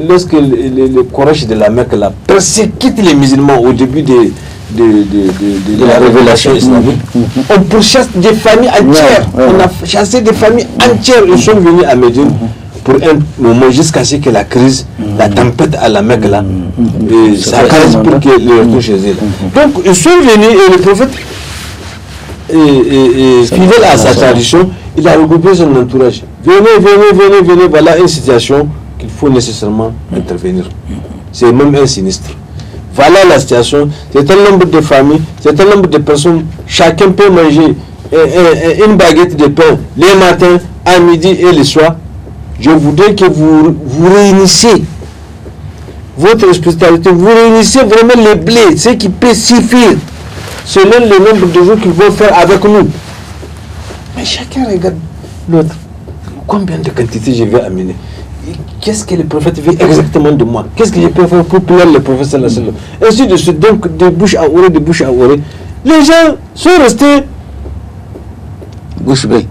Lorsque le courage de la Mecque persécute les musulmans au début de la révélation islamique, on pourchasse des familles entières. On a chassé des familles entières. Ils sont venus à Médine pour un moment jusqu'à ce que la crise, la tempête à la Mecque ça crise pour que les retournent chez eux. Donc ils sont venus et le prophète, fidèle à sa tradition, il a regroupé son entourage. Venez, voilà une situation qu'il faut nécessairement intervenir. C'est même un sinistre. Voilà la situation, c'est un nombre de familles, c'est un nombre de personnes, chacun peut manger une baguette de pain les matins, à midi et le soir. Je voudrais que vous réunissez votre hospitalité, vous réunissez vraiment les blés, ce qui peut suffire selon le nombre de jours qu'ils vont faire avec nous. Mais chacun regarde l'autre. Combien de quantités je vais amener? Qu'est-ce que le prophète veut exactement de moi? Qu'est-ce que je peux faire pour plaire le prophète? Ainsi de suite, donc de bouche à oreille, les gens sont restés Bouche bée.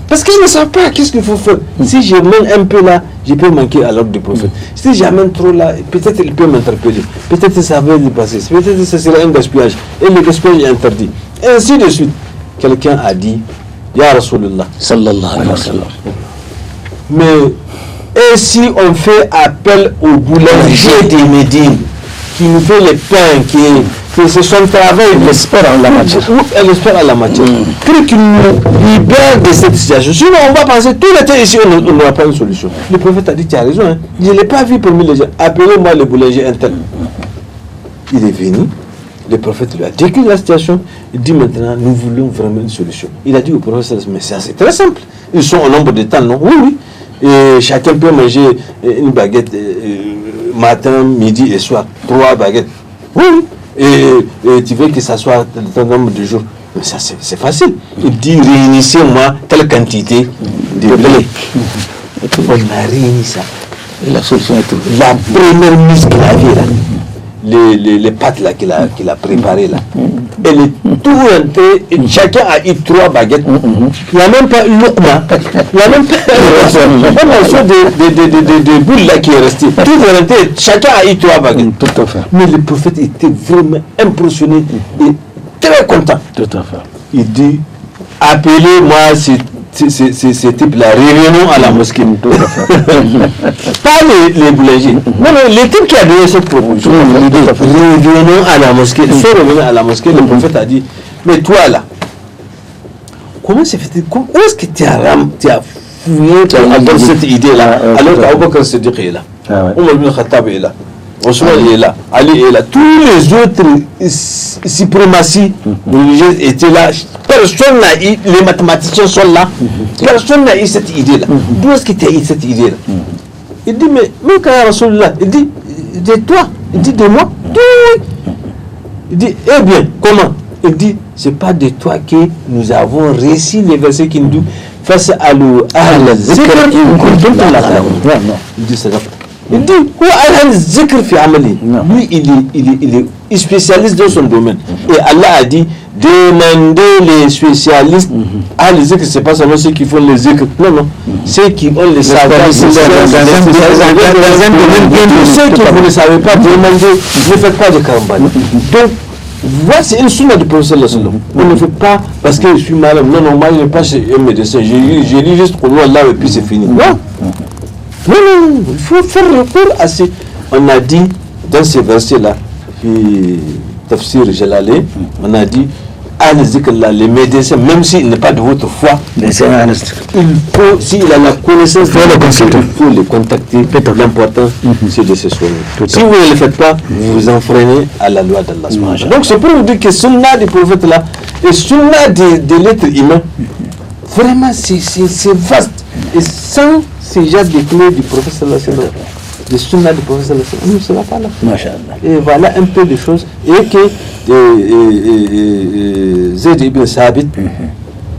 parce qu'ils ne savent pas qu'est-ce qu'il faut faire. Si je mène un peu là, je peux manquer à l'ordre du prophète. Si j'amène trop là, peut-être il peut m'interpeller. Peut-être ça va lui passer. Peut-être que ce sera un gaspillage. Et le gaspillage est interdit. Ainsi de suite. Quelqu'un a dit, Ya Rasulullah. Sallallahu alayhi wa sallam. Mais et si on fait appel au boulanger des Médines qui nous fait les pains, que c'est son travail, L'espoir en la matière. L'espoir à la matière. Qu'il nous libère de cette situation. Sinon, on va penser tout le temps ici, on n'aura pas une solution. Le prophète a dit, tu as raison, hein. Je ne l'ai pas vu parmi les gens. Appelez-moi le boulanger interne. Il est venu. Le prophète lui a décrit la situation. Il dit maintenant, nous voulons vraiment une solution. Il a dit au prophète, mais c'est très simple. Ils sont au nombre de temps, non? Oui. Et chacun peut manger une baguette matin, midi et soir. 3 baguettes. Oui. Et tu veux que ça soit un nombre de jours. Mais ça, c'est facile. Il dit, réunissez-moi telle quantité de blé. On a réuni ça. Et la solution est trouvée. La première mise qu'il avait là, les pâtes là qu'il a préparées là, elle est tout rentrée et chacun a eu 3 baguettes. Il n'y a même pas une loukma, il n'y a même pas un morceau de boule là qui est resté. Tout est rentré, chacun a eu 3 baguettes. Tout à fait. Mais le prophète était vraiment impressionné et très content. Tout à fait. Il dit, appelez-moi ces types-là, réunions à la mosquée. Pas les boulangers. Non, les types qui a donné cette proposition, réunions à la mosquée, ils sont revenus à la mosquée, le prophète a dit, mais toi là, comment c'est fait? Où est-ce que tu as fouillé dans cette idée-là, alors qu'Abou Bakr Siddiq est là, Omar ibn Khattab est là, Ousmane est là, Ali est là, tous les autres suprématies religieuses étaient là. Personne n'a eu, les mathématiciens sont là, personne n'a eu cette idée-là. D'où est-ce que tu as eu cette idée-là? Il dit, mais quand Rasulullah, il dit, de toi, il dit de moi, oui. Il dit, eh bien, comment? Il dit, c'est pas de toi que nous avons réussi les versets qui nous disent, face à l'eau, il dit, c'est il dit, lui, il est spécialiste dans son domaine. Et Allah a dit, demandez les spécialistes. Ah, les zikr, c'est pas seulement ceux qui font les zikr. Non, non. Ceux qui ont les savoirs. Ceux qui vous ne savez pas, demandez. Ne faites pas de karambani. Donc, voilà, c'est une sunna du prophète. On ne fait pas parce que je suis malade. Non, non, moi, je n'ai pas chez un médecin. J'ai lu juste pour Allah et puis c'est fini. Non. Non, non, il faut faire recours à ces. On a dit dans ces versets-là, Tafsir Jalalain, on a dit, les médecins, même s'il n'est pas de votre foi, il faut, s'il a la connaissance, il faut les contacter. L'important, c'est de se soigner. Si vous ne le faites pas, vous vous enfreignez à la loi d'Allah. Donc c'est pour vous dire que sunna des prophètes là, et sunna des l'être humain, vraiment c'est vaste. Et sans ces gens de clés du prophète sallallahu alayhi wa sallam, des sunna du prophète sallallahu alayhi wa sallam, ne sera pas là. Et voilà un peu de choses. Et que Zayd ibn Sabit,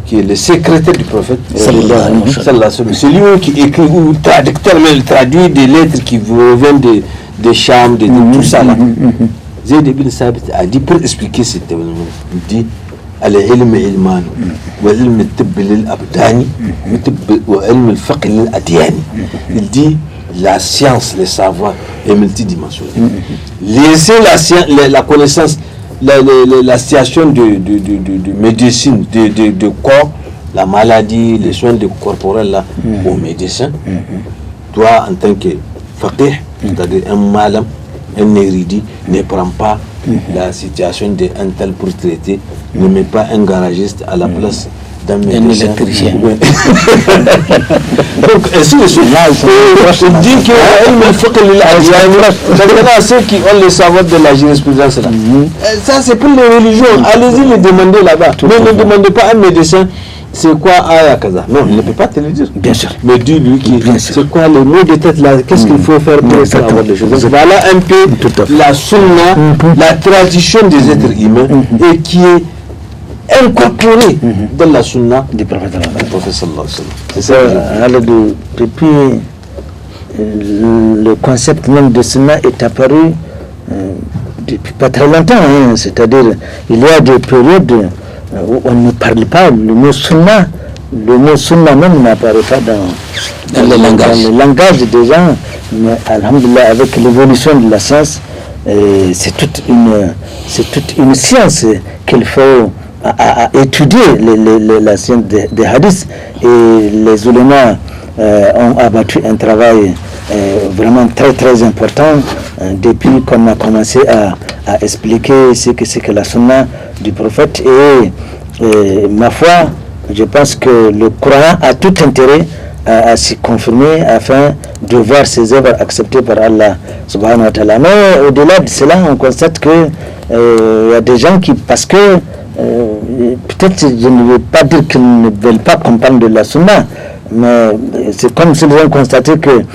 qui est le secrétaire du prophète sallallahu alayhi wa sallam, c'est lui qui écrit, ou traducteur, mais il traduit des lettres qui reviennent des Cham, de tout ça là. Zayd ibn Sabit a dit, pour expliquer cet événement, il dit, العلم علمان وعلم الطب للأبدان وعلم الفقه للأديان. Il dit la science, le savoir est multidimensionnel. Laissez la connaissance, la situation de médecine, de corps, la maladie, les soins corporels là, aux médecins. Toi, en tant que faqih, c'est-à-dire un malam, un érudit, ne prend pas la situation d'un tel pour traiter, ne met pas un garagiste à la place d'un médecin. Donc, ainsi de suite. Il dit que ceux qui ont le savoir de la jurisprudence là, ça c'est pour les religions, allez-y les demander là-bas. Mais ne demandez pas à un médecin. C'est quoi Aya Kaza? Non, il ne peut pas te le dire. Bien sûr. Mais dis-lui c'est quoi le mot de tête là? Qu'est-ce qu'il faut faire pour savoir les choses? Voilà un peu la sunna, la tradition des êtres humains et qui est incorporée dans la sunna du prophète sallallahu alayhi wa sallam. C'est ça. Alors, depuis le concept même de sunna est apparu depuis pas très longtemps. Hein, c'est-à-dire, il y a des périodes où on ne parle pas, le mot sunna même n'apparaît pas dans le langage des gens, mais alhamdulillah, avec l'évolution de la science, c'est toute une science qu'il faut à étudier, la science des hadiths, et les ulémas ont abattu un travail vraiment très très important depuis qu'on a commencé à expliquer ce que c'est que la sunna du prophète, et ma foi, je pense que le croyant a tout intérêt à s'y confirmer afin de voir ses œuvres acceptées par Allah subhanahu wa ta'ala. Mais au-delà de cela, on constate que y a des gens qui, parce que peut-être je ne veux pas dire qu'ils ne veulent pas comprendre de la sunna, mais c'est comme si ils ont constaté qu'il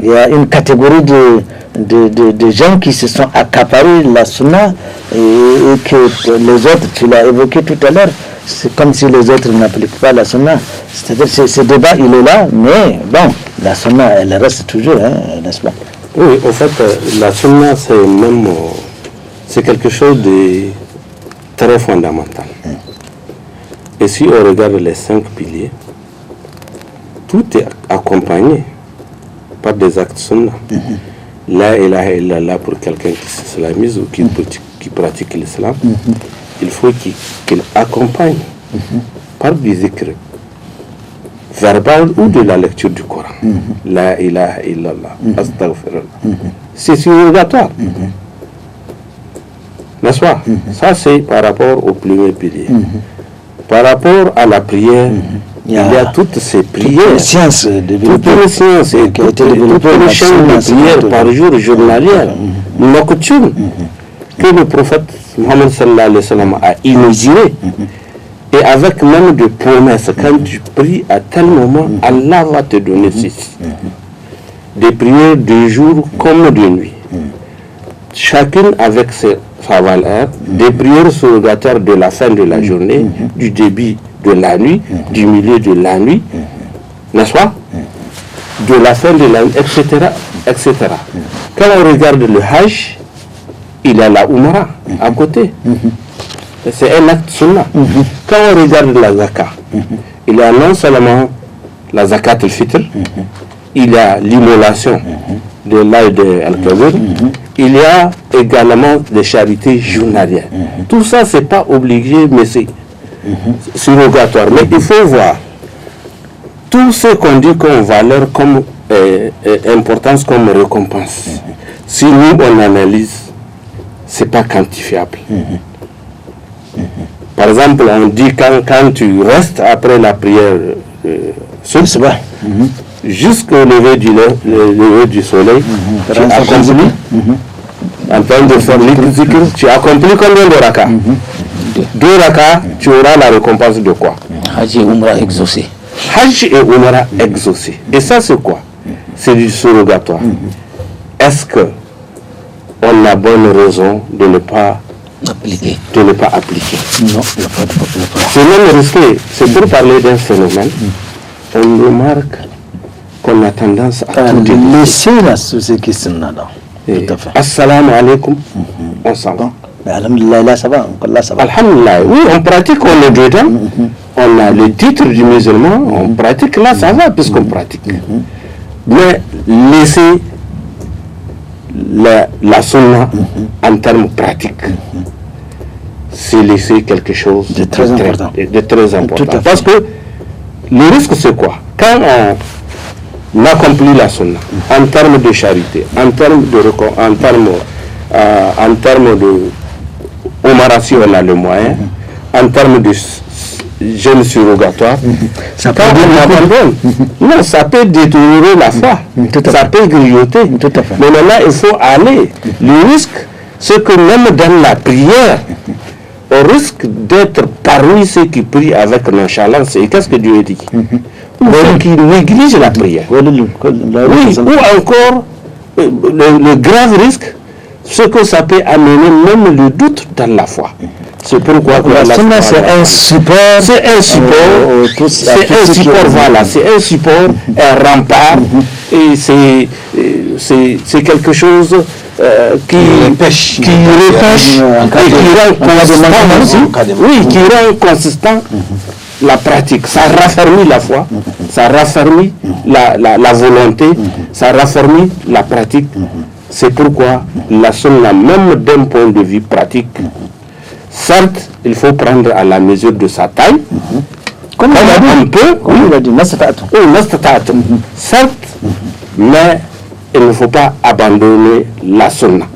y a une catégorie de gens qui se sont accaparés la sunna et que les autres, tu l'as évoqué tout à l'heure, c'est comme si les autres n'appliquent pas la sunna. C'est-à-dire que ce débat, il est là, mais bon, la sunna, elle reste toujours, hein, n'est-ce pas? Oui, en fait, la sunna, c'est quelque chose de très fondamental. Et si on regarde les 5 piliers, tout est accompagné par des actes sunna. La ilaha illallah pour quelqu'un qui s'islamise ou qui pratique l'islam, il faut qu'il accompagne par du zikr, verbale ou de la lecture du Coran. La ilaha illallah, astaghfirullah. C'est surrogatoire. N'est-ce pas? Ça, c'est par rapport au premier pilier. Par rapport à la prière, il y a toutes ces prières. Toutes les sciences de Toutes les sciences et toutes les chaînes de prières par jour journalière, nocturne, que le prophète Mohammed sallallahu alayhi wa sallam a inauguré. Et avec même des promesses, quand tu pries à tel moment, Allah va te donner ceci. Des prières de jour comme de nuit. Chacune avec sa valeur, des prières surrogatoires de la fin de la journée, du début de la nuit, du milieu de la nuit, n'est-ce pas? De la fin de la nuit, etc. etc. Quand on regarde le Hajj, il y a la Umrah à côté. C'est un acte sunnah. Quand on regarde la zakat, il y a non seulement la zakat al-fitr, il y a l'immolation de l'Aïd al-Kabir, il y a également des charités journalières. Tout ça, c'est pas obligé, mais c'est surrogatoire. Mais il faut voir tout ce qu'on dit comme valeur, comme importance, comme récompense. Si nous, on analyse, c'est pas quantifiable. Par exemple, on dit quand tu restes après la prière jusqu'au lever du soleil, tu accomplis, en train de faire l'ikr, tu accomplis combien de rakas? 2 rakas, tu auras la récompense de quoi? Hajj et Umrah exaucé. Hajj et Umrah exaucé. Et ça, c'est quoi? C'est du surrogatoire. Est-ce que on a bonne raison de ne pas appliquer? Non, il n'y a pas de c'est même risqué. C'est pour parler d'un phénomène. On remarque qu'on a tendance à tout laisser la société qui s'en a là. Tout à fait. Assalamu alaikum. On s'en va. Mais alhamdulillah, là ça va. Alhamdulillah, oui, on pratique, on est dedans. On a le titre du musulman, on pratique, là ça va puisqu'on pratique. Mais laisser la sunna en termes pratiques, c'est laisser quelque chose de très important. Parce que le risque c'est quoi? Quand on accomplit la sunna en termes de charité, en termes de Umrah si on a le moyen, en termes de jeûne surrogatoire, ça peut détériorer la foi, ça peut grignoter. Mais maintenant, il faut aller. Le risque, c'est que même dans la prière, on risque d'être parmi ceux qui prient avec nonchalance. Et qu'est-ce que Dieu dit? Ou ceux qui négligent la prière. Oui, ou encore, le grave risque, ce que ça peut amener même le doute dans la foi. C'est pourquoi la sunna, c'est un support. C'est un support, voilà. C'est un support, un rempart. Et c'est quelque chose qui repêche et qui rend consistant la pratique. Ça raffermit la foi, ça raffermit la volonté, ça raffermit la pratique. C'est pourquoi la sunna, même d'un point de vue pratique, certes, il faut prendre à la mesure de sa taille, comme on peut, certes, mais il ne faut pas abandonner la sunna.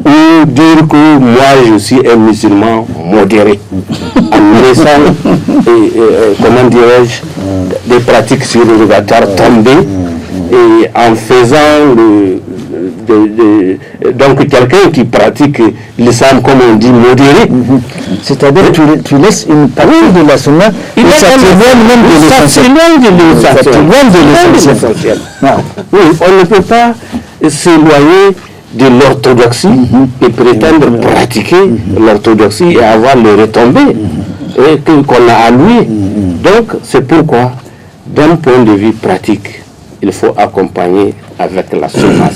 Ou dire que moi je suis un musulman modéré, en laissant, comment dirais-je, des pratiques surrogatoires tomber, et en faisant donc quelqu'un qui pratique l'islam comme on dit modéré, c'est-à-dire tu laisses une partie de la sunna et ça t'éloigne de l'essentiel. Oui, on ne peut pas s'éloigner de l'orthodoxie et prétendre pratiquer l'orthodoxie et avoir les retombées qu'on a allouées. Donc c'est pourquoi d'un point de vue pratique, il faut accompagner avec la sunna.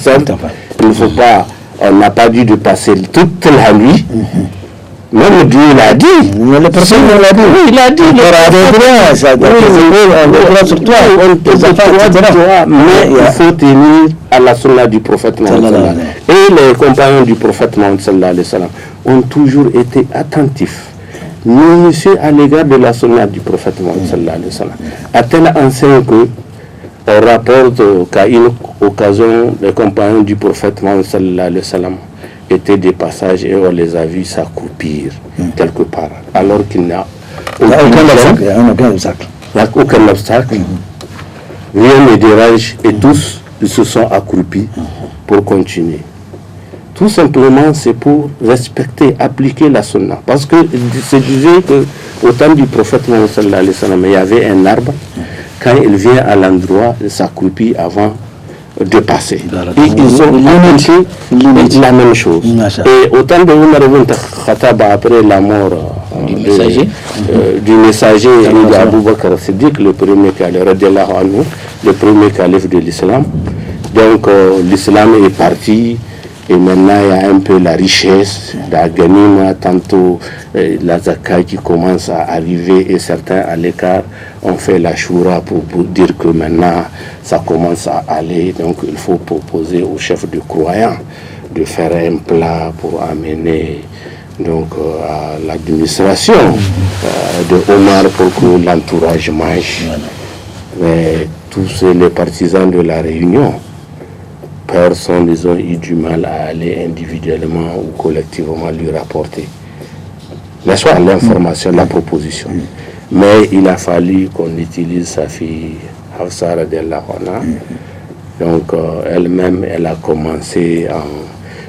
Il ne faut pas, on n'a pas dû de passer toute la nuit. Même Dieu l'a dit. Les personnes l'ont dit. Oui, il a dit. Mais il faut tenir à la sunna du prophète Mohammed. Et les compagnons du prophète Mohammed ont toujours été attentifs. minutieux à l'égard de la sunna du prophète Mohammed sallallahu alayhi wa sallam. À tel enseigne que on rapporte qu'à une occasion, les compagnons du prophète Mohammed sallallahu alayhi wa sallam étaient des passages et on les a vus s'accroupir quelque part, alors qu'il n'y a aucun obstacle. Rien ne dérange et tous ils se sont accroupis pour continuer. Tout simplement, c'est pour respecter, appliquer la sunna. Parce que se disait qu'au temps du prophète Mohammed sallallahu alayhi wa sallam, il y avait un arbre. Quand il vient à l'endroit, il s'accroupit avant de passer. Et ils ont appliqué la même chose. Et au temps de Omar ibn Khattab, après la mort du messager d'Abou Bakr Siddiq, le premier calife de l'islam. Donc l'islam est parti. Et maintenant, il y a un peu la richesse, la ganima, tantôt la zakat qui commence à arriver et certains à l'écart ont fait la choura pour dire que maintenant ça commence à aller. Donc il faut proposer au chef de croyants de faire un plat pour amener donc, à l'administration de Omar pour que l'entourage mange. Mais tous les partisans de la réunion, personne, ils ont eu du mal à aller individuellement ou collectivement lui rapporter, n'est-ce pas, l'information, la proposition. Mais il a fallu qu'on utilise sa fille Hafsa radiallahu anha. Donc elle-même, elle a commencé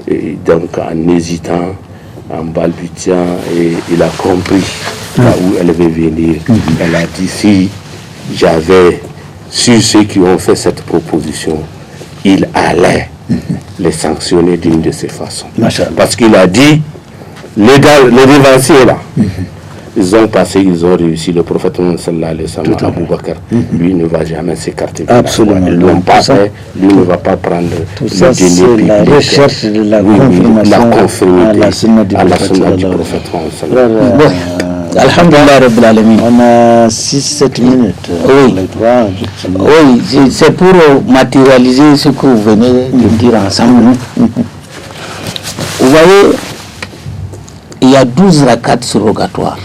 en hésitant, en balbutiant, et il a compris là où elle veut venir. Elle a dit, si j'avais su ceux qui ont fait cette proposition, il allait les sanctionner d'une de ces façons. Parce qu'il a dit, les devanciers là, ils ont passé, ils ont réussi. Le prophète sallallahu alayhi wa sallam, Abou Bakr, lui ne va jamais s'écarter. Absolument. Ils ne l'ont pas fait, lui ne va pas prendre tout ça, c'est la recherche de la confirmation à la sunna du prophète sallallahu. Alhamdulillah Rabbil Alamin. On a 6-7 minutes. Oui, c'est pour matérialiser ce que vous venez de dire ensemble. Vous voyez, il y a 12 rakats surrogatoires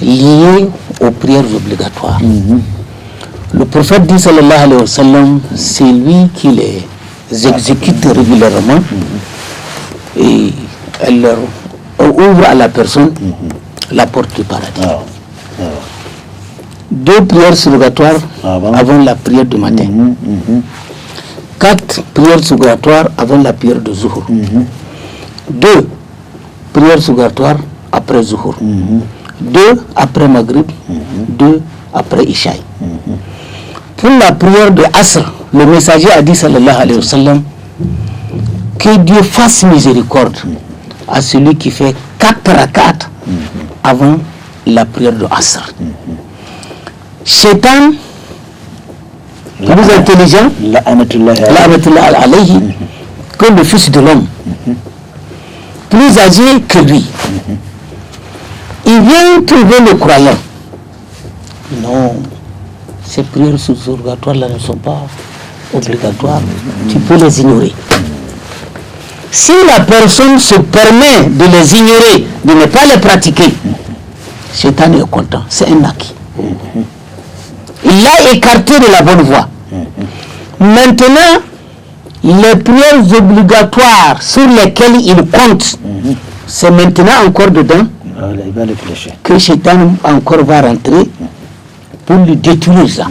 liés aux prières obligatoires. Le prophète dit sallallahu alayhi wa sallam, c'est lui qui les exécute régulièrement et elle leur ouvre à la personne la porte du paradis. 2 prières surrogatoires avant la prière du matin. 4 prières surrogatoires avant la prière de Zuhur. 2 prières surrogatoires après Zuhur. 2 après Maghrib. 2 après Ishaï. Pour la prière de Asr, le messager a dit sallallahu alayhi wa sallam, que Dieu fasse miséricorde à celui qui fait 4 rakats avant la prière de Asr. Shaitan, plus intelligent, que le fils de l'homme, plus âgé que lui, il vient trouver le croyant. Non, ces prières surrogatoires-là ne sont pas obligatoires, tu peux les ignorer. Si la personne se permet de les ignorer, de ne pas les pratiquer, Shaitan est content, c'est un acquis. Il l'a écarté de la bonne voie. Maintenant, les prières obligatoires sur lesquelles il compte, c'est maintenant encore dedans que Shaitan encore va rentrer pour lui détruire ça.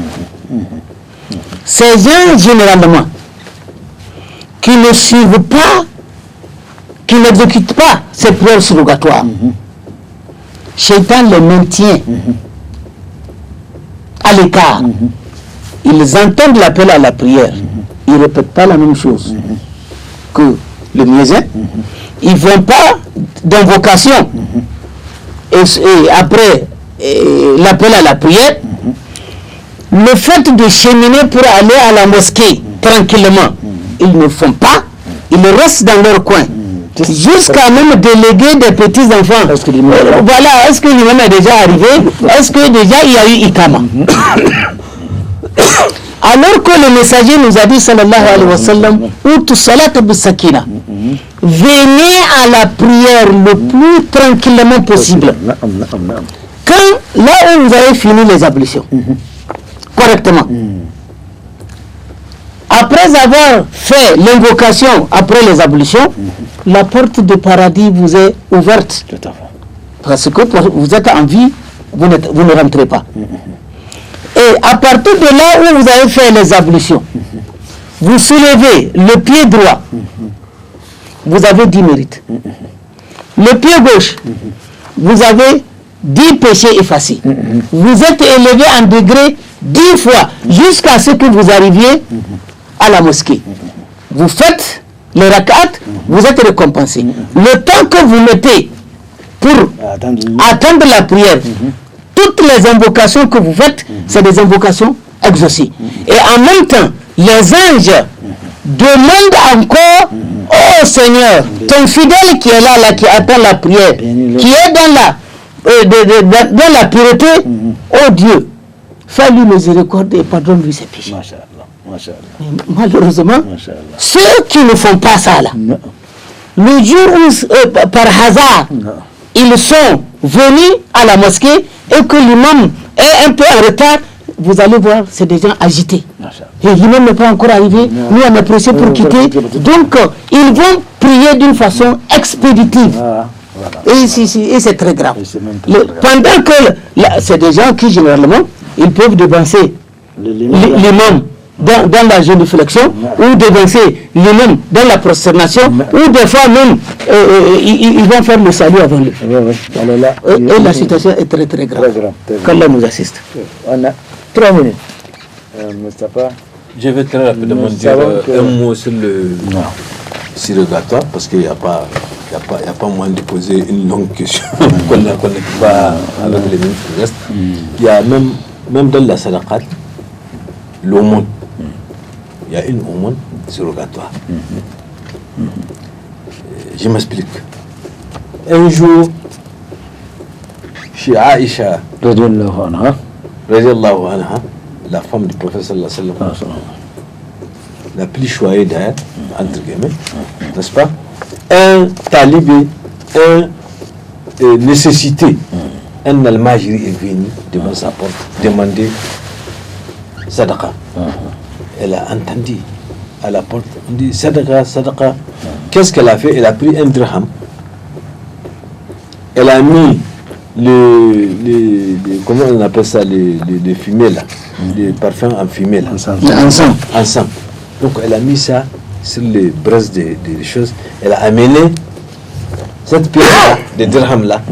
Ces gens, généralement, qui ne suivent pas, qui n'exécutent pas ces prières surrogatoires, Shaitan les maintient à l'écart. Ils entendent l'appel à la prière. Ils ne répètent pas la même chose que le muezzin. Ils ne vont pas d'invocation. Et après l'appel à la prière, le fait de cheminer pour aller à la mosquée tranquillement, ils ne font pas. Ils restent dans leur coin. Jusqu'à même déléguer des petits-enfants. Voilà, est-ce que lui-même est déjà arrivé? Est-ce que déjà il y a eu Ikama? Alors que le messager nous a dit, sallallahu alayhi wa sallam, Outu salat bis sakina. venez à la prière le plus tranquillement possible. Quand, là où vous avez fini les ablutions, correctement, après avoir fait l'invocation après les ablutions, la porte du paradis vous est ouverte. Parce que vous êtes en vie, vous ne rentrez pas. Et à partir de là où vous avez fait les ablutions, vous soulevez le pied droit, vous avez 10 mérites. Le pied gauche, vous avez 10 péchés effacés. Vous êtes élevé en degré 10 fois jusqu'à ce que vous arriviez à la mosquée. Vous faites les rak'at, vous êtes récompensé. Le temps que vous mettez pour attendre la prière, toutes les invocations que vous faites, c'est des invocations exaucées. Et en même temps, les anges demandent encore au Seigneur, ton fidèle qui est là, qui attend la prière, qui est dans la pureté, oh Dieu, fais-lui miséricorde et pardonne-lui ses péchés. Malheureusement, ceux qui ne font pas ça là, le jour où par hasard ils sont venus à la mosquée et que l'imam est un peu en retard, vous allez voir, c'est des gens agités. Et l'imam n'est pas encore arrivé, nous on est pressé pour quitter. Donc ils vont prier d'une façon expéditive. Et c'est très grave. Pendant que c'est des gens qui généralement, ils peuvent dévancer l'imam dans la génuflexion, ou dévancer l'imam dans la prosternation, ou des fois même ils vont faire le salut avant lui. Et la situation est très très grave. Qu'Allah nous assiste. On a 3 minutes. Mustafa. Je vais très rapidement dire un mot sur le surrogatoire, parce qu'il n'y a pas moyen de poser une longue question qu'on ne peut pas avec les minutes qui restent. Il y a même dans la sadaqat, l'aumône. Il y a une aumône surrogatoire. Je m'explique. Un jour, chez Aïcha, radiallahu anha, la femme du prophète sallallahu alayhi wa sallam, la plus choyée d'ailleurs, entre guillemets, n'est-ce pas? Un talibé, nécessité, un almajiri est venu devant sa porte demander sadaqa. Elle a entendu à la porte, on dit sadaqa, sadaqa. Qu'est-ce qu'elle a fait? Elle a pris un dirham, elle a mis comment on appelle ça, les fumées là, les parfums en fumée là, ensemble. Donc elle a mis ça sur les braises des choses, elle a amené cette pièce là, de dirham là,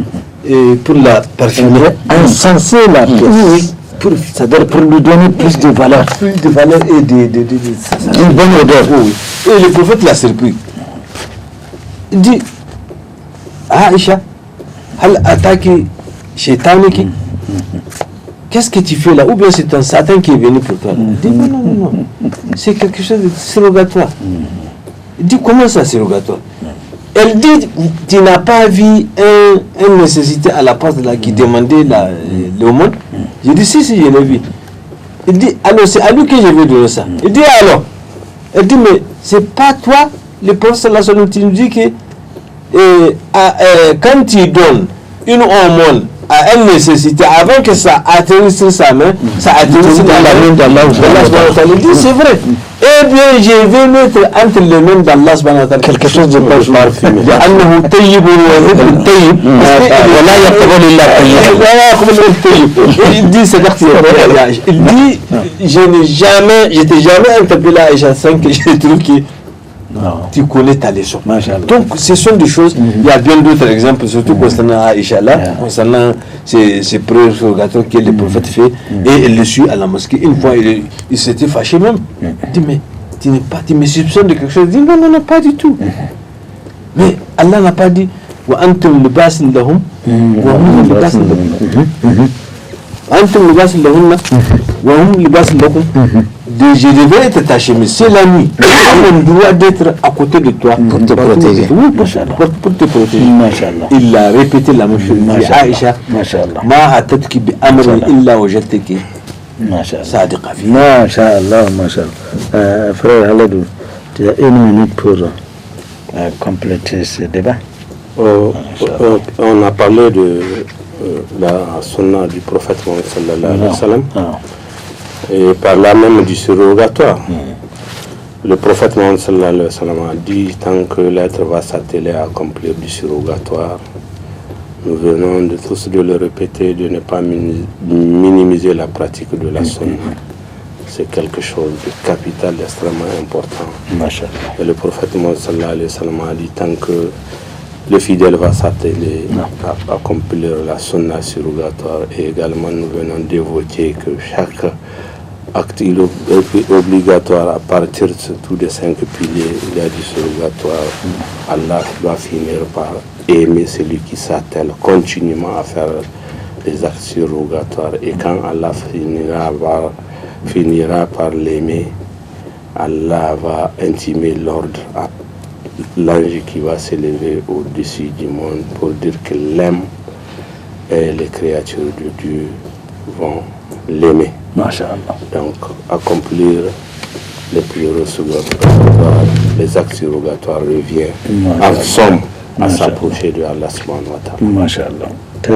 et pour la parfumer, Encenser la pièce. C'est-à-dire pour lui donner plus de valeur. Plus de valeur et une bonne odeur. Oui. Et le prophète l'a surpris. Il dit, Aïcha, hal ataki shaitaniki, qu'est-ce que tu fais là? Ou bien c'est un Satan qui est venu pour toi? Il dit non. C'est quelque chose de surrogatoire. Il dit comment ça surrogatoire? Elle dit, tu n'as pas vu un nécessité à la porte là qui demandait l'aumône? Je dis si, je l'ai vu. Il dit, alors c'est à lui que je vais donner ça. Il dit alors? Elle dit, mais c'est pas toi, le prophète sallallahu alayhi wa sallam, tu nous dis que quand tu donnes une aumône à une nécessité, avant que ça atterrisse sur sa main, ça atterrisse sur la main d'Allah. Il dit, c'est vrai. Eh bien, je vais mettre entre les mains d'Allah subhanahu wa ta'ala quelque chose de parfumé. Il dit, c'est il dit, je t'ai jamais interpellé Aïcha sans que je trouve que tu connais ta leçon. Donc, ce sont des choses, il y a bien d'autres exemples, surtout concernant Aïcha là, concernant ces prérogatoires que le prophète fait, et il le suit à la mosquée. Une fois, il s'était fâché même. Il dit, mais tu me soupçonnes de quelque chose? Il dit, non, pas du tout. Mais Allah n'a pas dit, wa antum libasin lahum, wa hum libasin lahum. Antum libasin lahum, wa hum libasin lahum. Je devais être ta chemise, c'est la nuit. On a le droit d'être à côté de toi pour te protéger. Oui, pour te protéger. Il a répété la même chose. Aïcha, ma atatki bi amrin illa wajadtaki sadiqa fi. Masha'Allah. Frère Haladou, tu as 1 minute pour compléter ce débat. On a parlé de la sunna du prophète Mohammed sallallahu alayhi wa sallam et par là même du surrogatoire. Le prophète Mohammed sallallahu alayhi wa sallam a dit, tant que l'être va s'atteler à accomplir du surrogatoire, nous venons de tous de le répéter, de ne pas minimiser la pratique de la sunna. C'est quelque chose de capital, extrêmement important. Et le prophète Mohammed sallallahu alayhi wa sallam a dit, tant que le fidèle va s'atteler à accomplir la sunna surrogatoire, et également nous venons d'évoquer que chaque acte obligatoire à partir surtout des 5 piliers, il y a du surrogatoire. Allah doit finir par aimer celui qui s'attelle continuellement à faire des actes surrogatoires, et quand Allah finira par l'aimer, Allah va intimer l'ordre à l'ange qui va s'élever au-dessus du monde pour dire qu'il l'aime, et les créatures de Dieu vont l'aimer. Donc accomplir les prières surrogatoires, les actes surrogatoires revient en somme à s'approcher de Allah subhanahu wa ta'ala.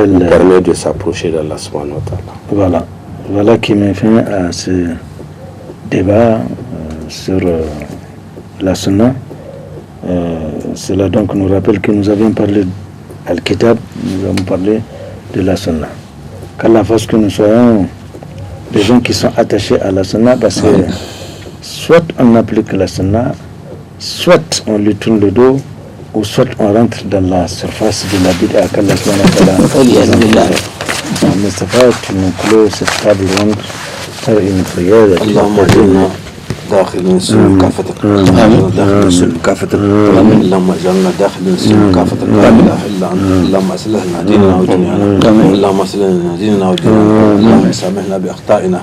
Il permet de s'approcher d'Allah subhanahu wa ta'ala. Voilà qui met fin à ce débat sur la sunna. Cela donc nous rappelle que nous avions parlé d'Al-Kitab, nous avons parlé de la sunna. Qu'Allah fasse que nous soyons des gens qui sont attachés à la sunna, parce que soit on applique la sunna, soit on lui tourne le dos, ou soit on rentre dans la surface de la bid'a qu'Allah subhanahu wa ta'ala. Mustafa, tu nous clôt cette table ronde par une prière. داخل السلم كافتك داخل السلم كافتك اللهم اجعلنا داخل السلم كافتك لا اله الا انت اللهم اصلح لنا ديننا ودنيانا اللهم اصلح لنا ديننا ودنيانا اللهم سامحنا باخطائنا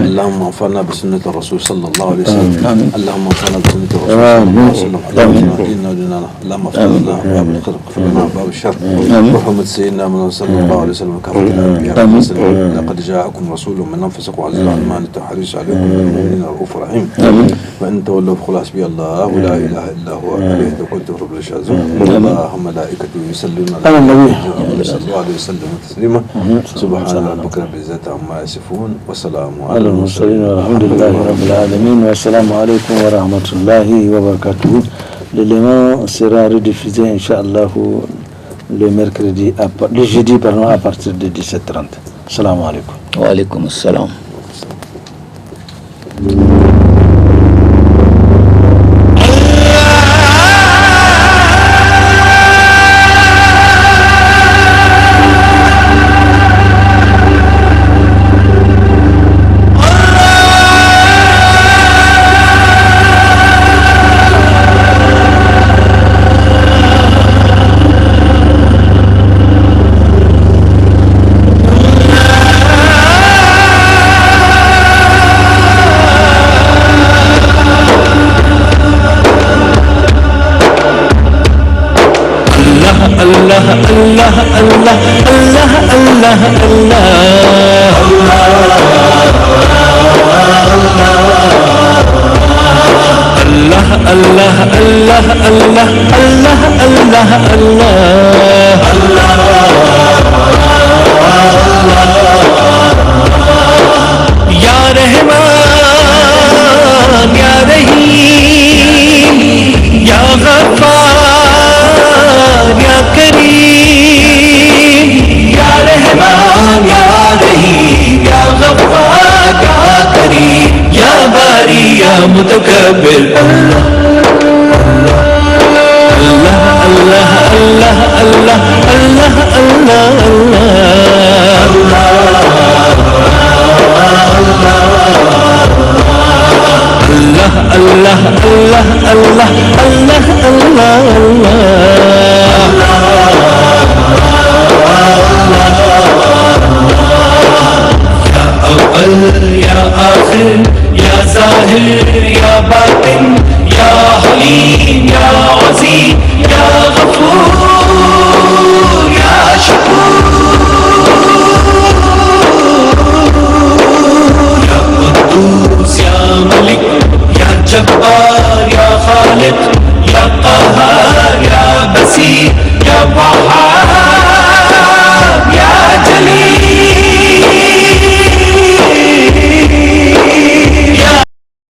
اللهم انفعنا بسنه الرسول صلى الله عليه وسلم اللهم انفعنا بسنه الرسول صلى الله عليه وسلم اللهم اصلح ديننا ودنيانا اللهم اغفر لنا باب الخير واغفر لنا باب الشر بحرمه سيدنا محمد صلى الله عليه وسلم كافتنا لقد جاءكم رسول من انفسكم عزيز على ما انتم حريص عليكم بالمؤمنين رؤوف رحيم وأن تولوا فقل حسبي الله لا إله إلا هو عليه توكلت رب العزيز الله ملائكته يصلون على النبي صلى الله عليه وسلم تسليما سبحان ربك رب العزة عما يصفون وسلام على المرسلين والحمد لله رب العالمين والسلام عليكم ورحمة الله وبركاته. L'élément sera rediffusé Inch'Allah le jeudi à partir de 17h30. Salam alaikum. Wa alaikum assalam. متكبر الله الله الله الله الله الله الله